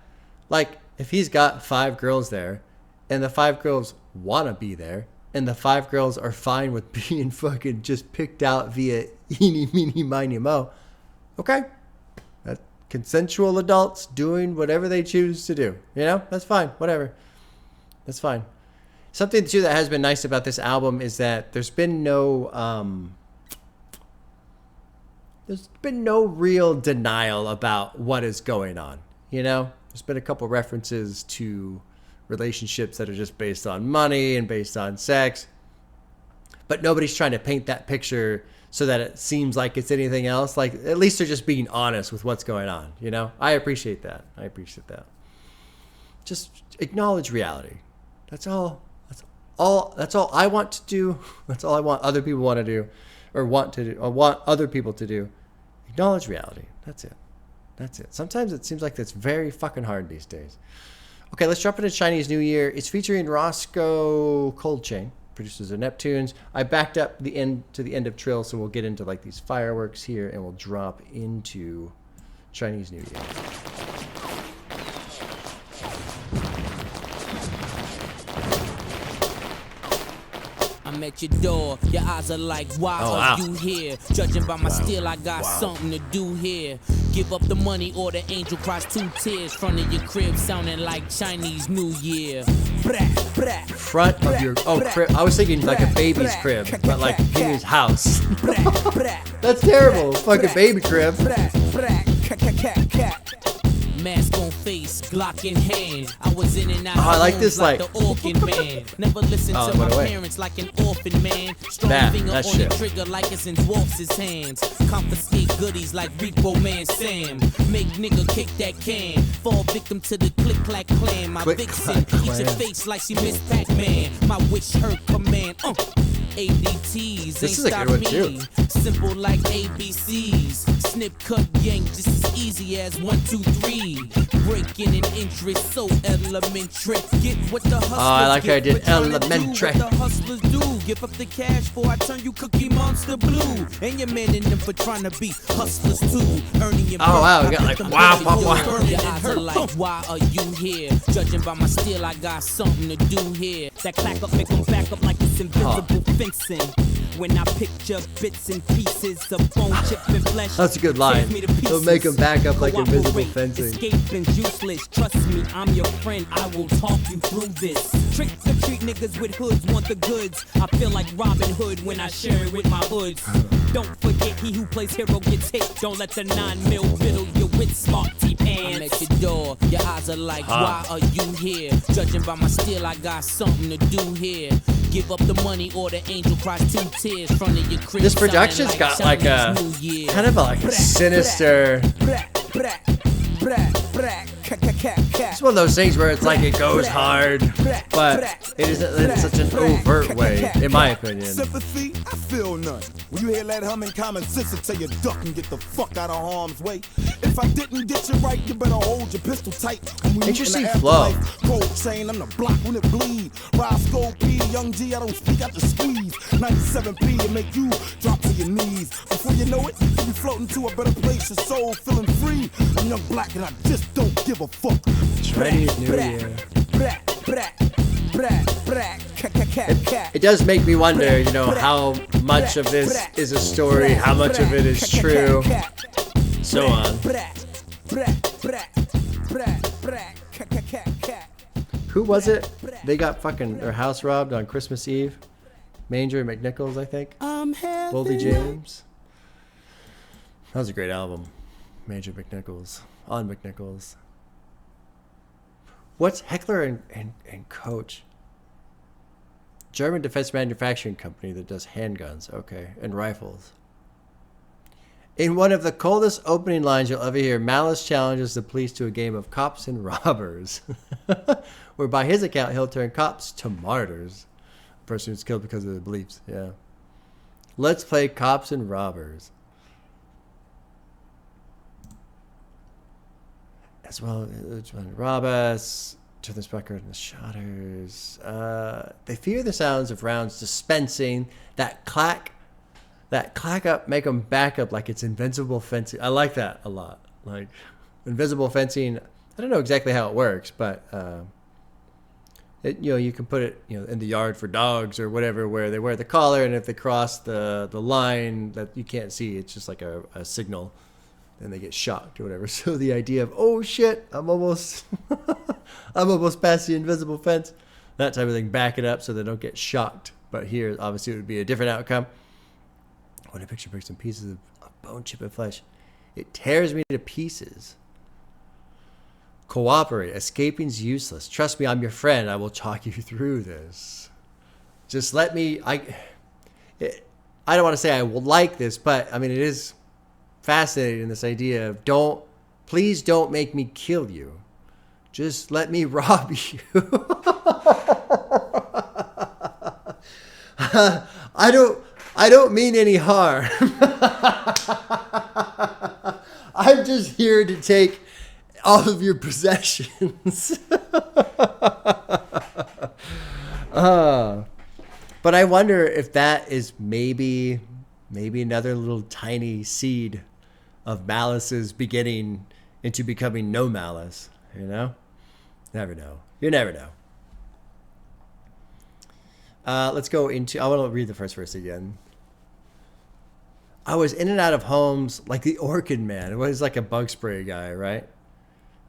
like, if he's got 5 girls there, and the 5 girls want to be there, and the 5 girls are fine with being fucking just picked out via eeny, meeny, miny, moe, okay. That's consensual adults doing whatever they choose to do. You know? That's fine. Whatever. That's fine. Something, too, that has been nice about this album is that there's been no real denial about what is going on. You know? There's been a couple references to relationships that are just based on money and based on sex, but nobody's trying to paint that picture so that it seems like it's anything else. Like, at least they're just being honest with what's going on, you know? I appreciate that. Just acknowledge reality. That's all I want to do. That's all I want other people want to do, or want other people to do. Acknowledge reality. That's it. Sometimes it seems like that's very fucking hard these days. Okay, let's jump into Chinese New Year. It's featuring Roscoe Cold Chain. producers of Neptunes. I backed up the end to the end of Trill, so we'll get into like these fireworks here, and we'll drop into Chinese New Year. I'm at your door, your eyes are like, why are you here? Judging by my steel, I got something to do here. Give up the money or the angel cries 2 tears. Front of your crib sounding like Chinese New Year. Front of your crib. I was thinking like a baby's crib, but like his house. That's terrible. Fucking baby crib. Mask on face, Glock in hand. I was in and out. I like this, like the organ man. Never listened to my parents like an orphan man. Strong finger on the trigger like it's in Dwarfs' hands. Confiscate goodies like Repo Man Sam. Make nigga kick that can. Fall victim to the click clack clan. My vixen eats your face like she missed Pac-Man. My wish her command. ADTs ain't stop me. Simple like ABCs. Snip, cut, yank, just as easy as 1, 2, 3. Breaking an interest, so elementary. Get what the hustlers I like how I did elementary. What the hustlers do. Give up the cash for I turn you Cookie Monster blue. And your man in them for trying to be hustlers too. Earning your wow, we got like wow. Your eyes are like, why are you here? Judging by my steel, I got something to do here. That clack up, make them back up like it's invisible fencing. When I picture bits and pieces of bone, chip, and flesh. That's a good line. It'll make them back up like invisible fencing. Escaping's useless. Trust me, I'm your friend. I will talk you through this. Trick or treat niggas with hoods want the goods. I feel like Robin Hood when I share it with my hoods. Don't forget, he who plays hero gets hit. Don't let the 9 mil fiddle you with smart T-pants. I'm at your door. Your eyes are like, why are you here? Judging by my steel, I got something to do here. Give up the money or the angel cries 2 tears. Front of your crib. This production's got like a kind of a sinister. It's one of those things where it's like it goes hard, but it isn't in such an overt way, in my opinion. Sympathy, I feel none. When you hear that humming, common sense will tell you duck and get the fuck out of harm's way. If I didn't get you right, you better hold your pistol tight. Interesting flow. Cold chain, I'm the block when it bleed. Roscoe P, Young G, I don't speak out the squeeze. 97P to make you drop to your knees. Before you know it, you be floating to a better place, your soul feeling free. I'm young black and I just don't give a fuck. Chinese New Year. It does make me wonder, you know, how much of this is a story, how much of it is true, so on. Who was it? They got fucking their house robbed on Christmas Eve. Manger and McNichols, I think. Boldy James. That was a great album. Major McNichols. On McNichols. What's Heckler and Koch? German defense manufacturing company that does handguns, okay, and rifles. In one of the coldest opening lines you'll ever hear, Malice challenges the police to a game of cops and robbers, where by his account he'll turn cops to martyrs. A person who's killed because of their beliefs, yeah. Let's play cops and robbers. As well, rob us, turn this record in the shutters. They fear the sounds of rounds dispensing. That clack up, make them back up like it's invincible fencing. I like that a lot. Like invisible fencing. I don't know exactly how it works, but you can put it in the yard for dogs or whatever, where they wear the collar, and if they cross the line that you can't see, it's just like a signal. Then they get shocked or whatever. So the idea of, oh shit, I'm almost past the invisible fence, that type of thing, back it up so they don't get shocked. But here, obviously, it would be a different outcome. When a picture breaks in pieces of bone, chip, and flesh, it tears me to pieces. Cooperate. Escaping's useless. Trust me, I'm your friend. I will talk you through this. Just let me. I don't want to say I will like this, but I mean, it is fascinating, this idea of please don't make me kill you. Just let me rob you. I don't mean any harm. I'm just here to take all of your possessions. But I wonder if that is maybe another little tiny seed of malice's beginning into becoming no malice. You know? Never know. You never know. Let's go into... I want to read the first verse again. I was in and out of homes like the Orchid Man. It was like a bug spray guy, right?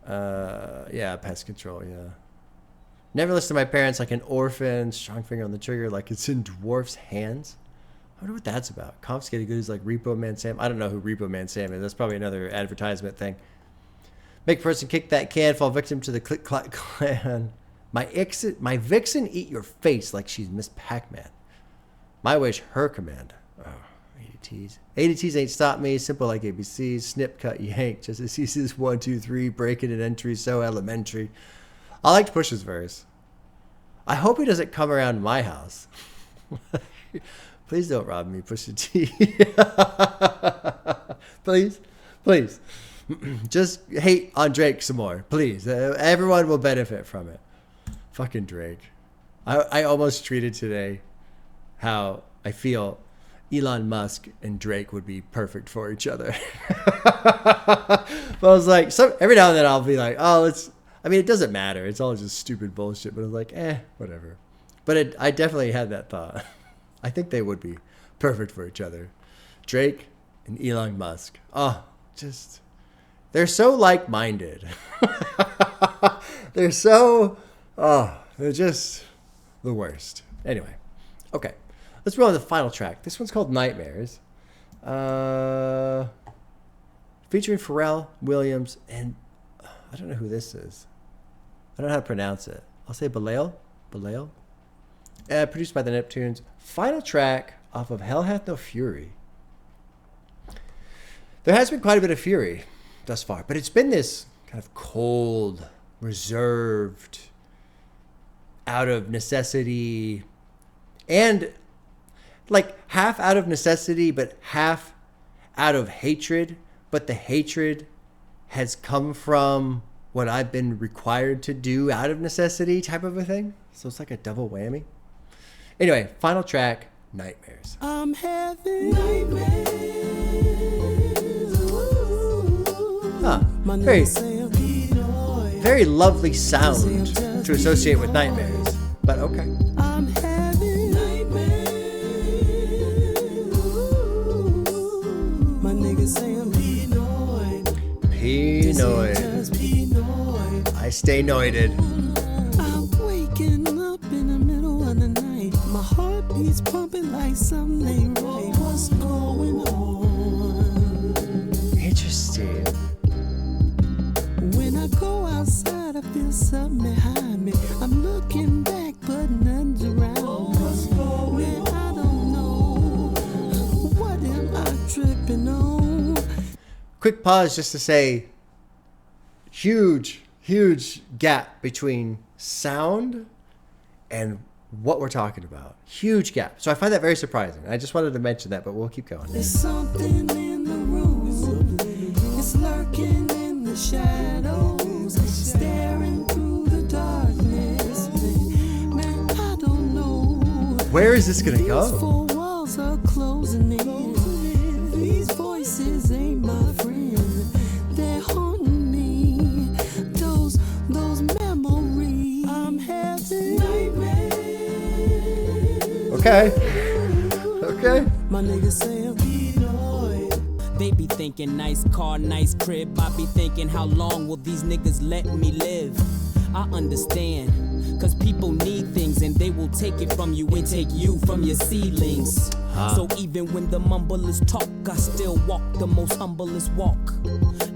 Yeah, pest control, yeah. Never listened to my parents like an orphan. Strong finger on the trigger like it's in dwarf's hands. I wonder what that's about. Confiscated goods like Repo Man Sam. I don't know who Repo Man Sam is. That's probably another advertisement thing. Make a person kick that can, fall victim to the Click Clack Clan. My vixen eat your face like she's Miss Pac-Man. My wish, her command. Oh, ADTs. ADTs ain't stop me. Simple like ABCs. Snip, cut, yank. Just as he says 1, 2, 3. Breaking an entry so elementary. I liked Push's verse. I hope he doesn't come around my house. Please don't rob me, Pusha T. Please. Please. Just hate on Drake some more. Please. Everyone will benefit from it. Fucking Drake. I almost tweeted today how I feel Elon Musk and Drake would be perfect for each other. But I was like, every now and then I'll be like, oh, it doesn't matter. It's all just stupid bullshit. But I was like, whatever. But I definitely had that thought. I think they would be perfect for each other. Drake and Elon Musk. Oh, they're so like-minded. They're just the worst. Anyway, okay. Let's roll on the final track. This one's called Nightmares. Featuring Pharrell Williams and I don't know who this is. I don't know how to pronounce it. I'll say Belial. Produced by the Neptunes. Final track off of Hell Hath No Fury. There has been quite a bit of fury thus far, but it's been this kind of cold, reserved, out of necessity, and like half out of necessity, but half out of hatred. But the hatred has come from what I've been required to do out of necessity type of a thing. So it's like a double whammy. Anyway, final track, Nightmares. I'm having nightmares. Very lovely sound to associate with nightmares, but okay. I'm having nightmares. My niggas say I'm Pinoid. I stay noided. I'm waking up in the middle of the night. My heart beats pumping like something ain't right. What's going on? Interesting. When I go outside, I feel something behind me. I'm looking back, but nothing's around me. Man, I don't know. What am I tripping on? Quick pause just to say, huge gap between sound and what we're talking about. Huge gap. So I find that very surprising. I just wanted to mention that, but we'll keep going. There's something in the room. It's lurking in the shadows, staring through the darkness. Man, I don't know. Where is this gonna go? These four walls are closing in. These voices ain't my friend. They're haunting me. Those memories. I'm having nightmares. Okay. My niggas say I'm Pinoid. They be thinking nice car, nice crib. I be thinking how long will these niggas let me live? I understand, cause people need things and they will take it from you and take you from your seedlings. So even when the mumblers talk, I still walk the most humblest walk.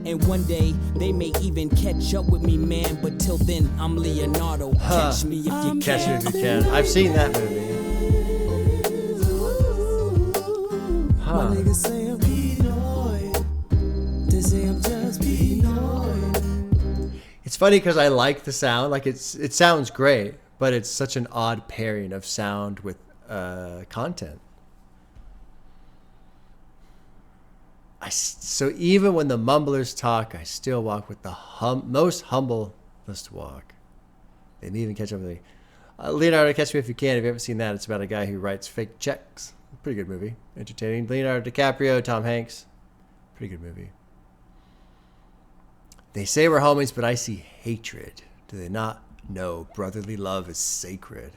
And one day they may even catch up with me, man. But till then, I'm Leonardo. Catch me if you can. Catch me if you can. I've seen that movie. My niggas say I'm Pinoid. They say I'm just Pinoid. It's funny because I like the sound. Like it sounds great, but it's such an odd pairing of sound with content. So even when the mumblers talk, I still walk with the most humblest walk. They may even catch up with me. Leonardo, Catch Me If You Can. If you haven't seen that, it's about a guy who writes fake checks. Pretty good movie. Entertaining. Leonardo DiCaprio, Tom Hanks. Pretty good movie. They say we're homies, but I see hatred. Do they not know brotherly love is sacred?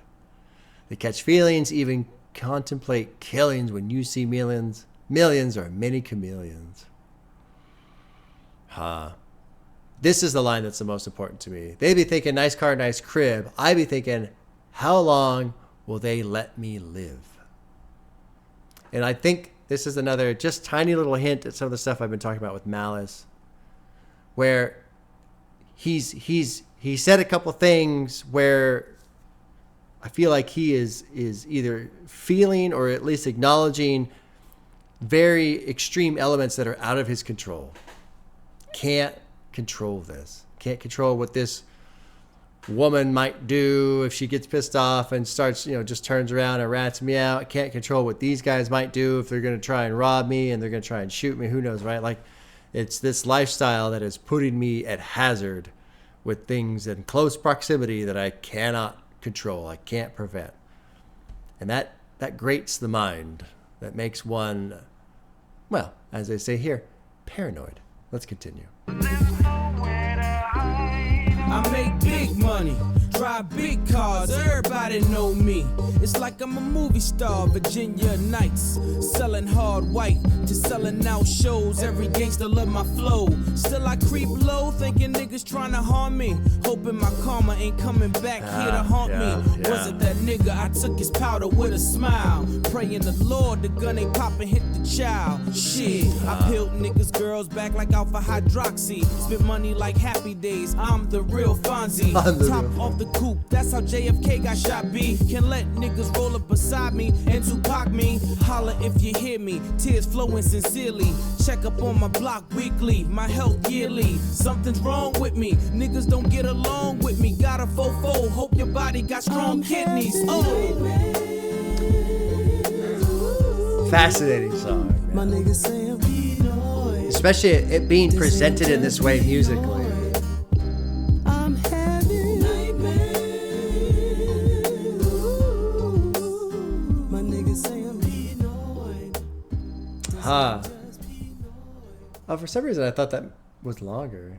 They catch feelings, even contemplate killings when you see millions. Millions are many chameleons. This is the line that's the most important to me. They be thinking, nice car, nice crib. I be thinking, how long will they let me live? And I think this is another just tiny little hint at some of the stuff I've been talking about with Malice, where he said a couple things where I feel like he is either feeling or at least acknowledging very extreme elements that are out of his control. Can't control this. Can't control what this woman might do if she gets pissed off and starts, just turns around and rats me out. Can't control what these guys might do if they're going to try and rob me and they're going to try and shoot me. Who knows, right? Like, it's this lifestyle that is putting me at hazard with things in close proximity that I cannot control. I can't prevent. And that grates the mind. That makes one, well, as they say here, paranoid. Let's continue. I make big money, drive big cars, everybody know me. It's like I'm a movie star, Virginia Nights, selling hard white to selling out shows. Every gangster love my flow. Still I creep low, thinking niggas trying to harm me, hoping my karma ain't coming back here to haunt me. Was it that nigga? I took his powder with a smile, praying the Lord the gun ain't poppin', hit the child. Shit, I peeled niggas' girls back like alpha hydroxy. Spent money like Happy Days. I'm the real Fonzie. Top off the coupe, that's how JFK got shot. B can let niggas roll up beside me and Tupac me. Holla if you hear me, tears flowing sincerely. Check up on my block weekly, my health yearly. Something's wrong with me, niggas don't get along with me. Got a fofo, hope your body got strong kidneys. Fascinating song, man. Especially it being presented in this way musically. For some reason I thought that was longer.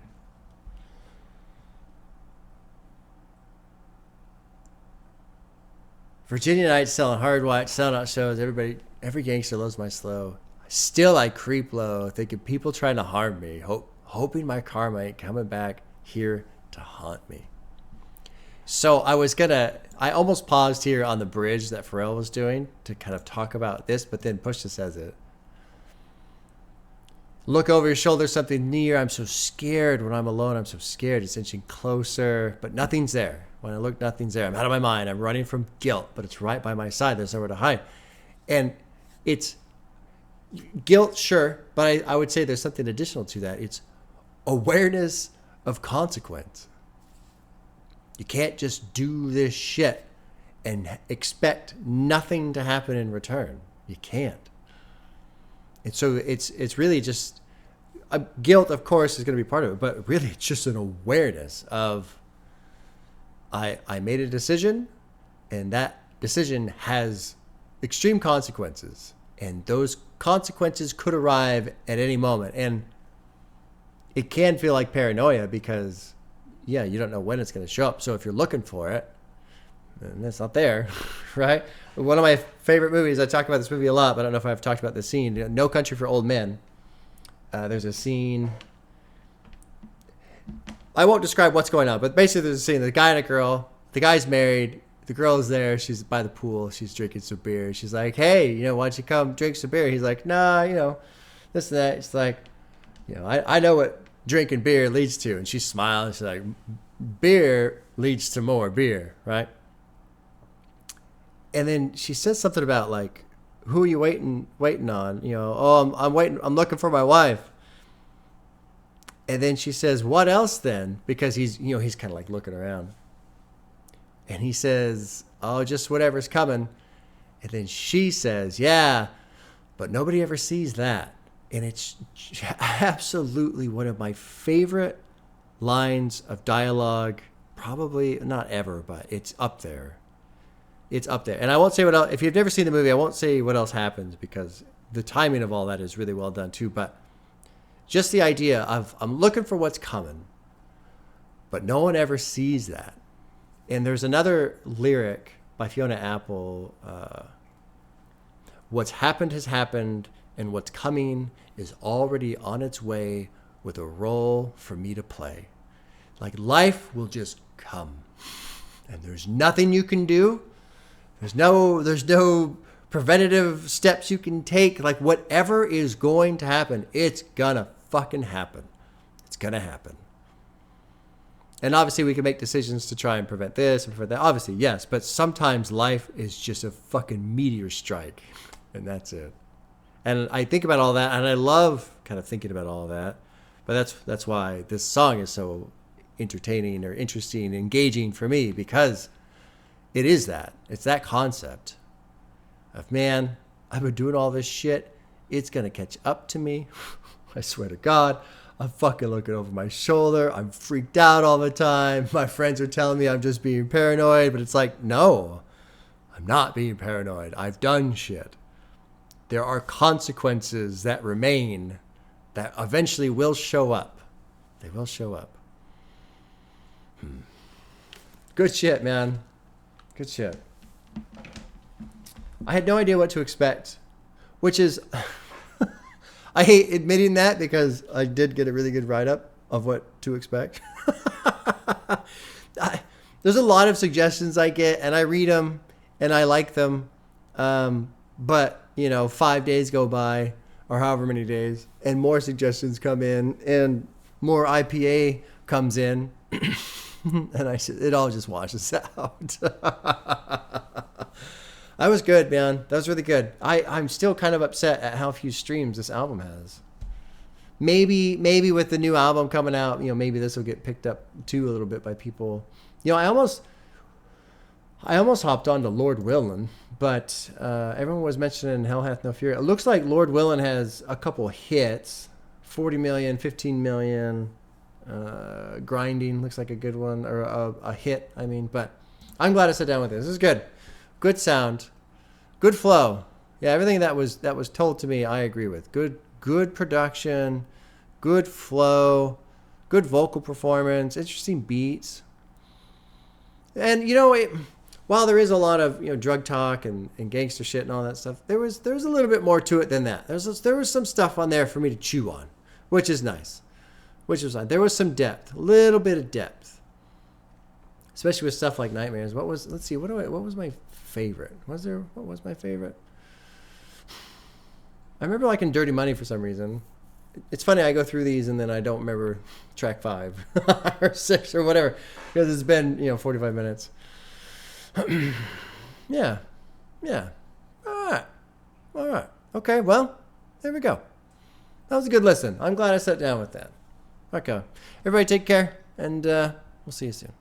Virginia Nights, selling hard white, selling out shows. Every gangster loves my slow. Still I creep low, thinking people trying to harm me, hoping my karma ain't coming back here to haunt me. So I almost paused here on the bridge that Pharrell was doing to kind of talk about this, but then Pushta says it. Look over your shoulder, something near. I'm so scared. When I'm alone, I'm so scared. It's inching closer, but nothing's there. When I look, nothing's there. I'm out of my mind. I'm running from guilt, but it's right by my side. There's nowhere to hide. And it's guilt, sure, but I would say there's something additional to that. It's awareness of consequence. You can't just do this shit and expect nothing to happen in return. You can't. And so it's really just guilt, of course, is going to be part of it, but really it's just an awareness of I made a decision, and that decision has extreme consequences, and those consequences could arrive at any moment. And it can feel like paranoia because, you don't know when it's going to show up. So if you're looking for it, and it's not there, right? One of my favorite movies, I talk about this movie a lot, but I don't know if I've talked about this scene, No Country for Old Men. There's a scene, I won't describe what's going on, but basically there's a scene, the guy and a girl, the guy's married, the girl is there, she's by the pool, she's drinking some beer. She's like, hey, why don't you come drink some beer? He's like, nah, this and that. It's like, I know what drinking beer leads to. And she smiles, she's like, beer leads to more beer, right? And then she says something about like, who are you waiting on? I'm waiting. I'm looking for my wife. And then she says, what else then? Because he's kind of like looking around. And he says, oh, just whatever's coming. And then she says, yeah, but nobody ever sees that. And it's absolutely one of my favorite lines of dialogue, probably not ever, but it's up there. it's up there. And I won't say what else. If you've never seen the movie, I won't say what else happens because the timing of all that is really well done too. But just the idea of I'm looking for what's coming, but no one ever sees that. And there's another lyric by Fiona Apple. What's happened has happened, and what's coming is already on its way with a role for me to play. Like life will just come, and there's nothing you can do. There's no preventative steps you can take. Like whatever is going to happen, it's gonna fucking happen. It's gonna happen. And obviously we can make decisions to try and prevent this and prevent that. Obviously, yes, but sometimes life is just a fucking meteor strike, and that's it. And I think about all that, and I love kind of thinking about all that. But that's why this song is so entertaining or interesting, engaging for me, because it is that. It's that concept of, man, I've been doing all this shit. It's going to catch up to me. I swear to God. I'm fucking looking over my shoulder. I'm freaked out all the time. My friends are telling me I'm just being paranoid, but it's like, no, I'm not being paranoid. I've done shit. There are consequences that remain that eventually will show up. They will show up. Good shit, man. Good shit. I had no idea what to expect, which is, I hate admitting that because I did get a really good write-up of what to expect. There's a lot of suggestions I get, and I read them, and I like them. But, 5 days go by, or however many days, and more suggestions come in, and more IPA comes in, and it all just washes out. That was good, man. That was really good. I'm still kind of upset at how few streams this album has. Maybe with the new album coming out, maybe this will get picked up too a little bit by people. I almost hopped on to Lord Willin', but everyone was mentioning Hell Hath No Fury. It looks like Lord Willin' has a couple hits, 40 million, 15 million. Grinding looks like a good one, or a hit. But I'm glad I sat down with this. This is good. Good sound, good flow. Yeah, everything that was told to me, I agree with. Good production, good flow, good vocal performance, interesting beats. And while there is a lot of drug talk and gangster shit and all that stuff, there was a little bit more to it than that. There was some stuff on there for me to chew on, which is nice. Which was nice. There was some depth, a little bit of depth, especially with stuff like Nightmares. What was my favorite? What was my favorite? I remember liking Dirty Money for some reason. It's funny, I go through these and then I don't remember track 5 or 6 or whatever because it's been 45 minutes. Yeah. All right. Okay, well, there we go. That was a good listen. I'm glad I sat down with that. Okay. Everybody take care, and we'll see you soon.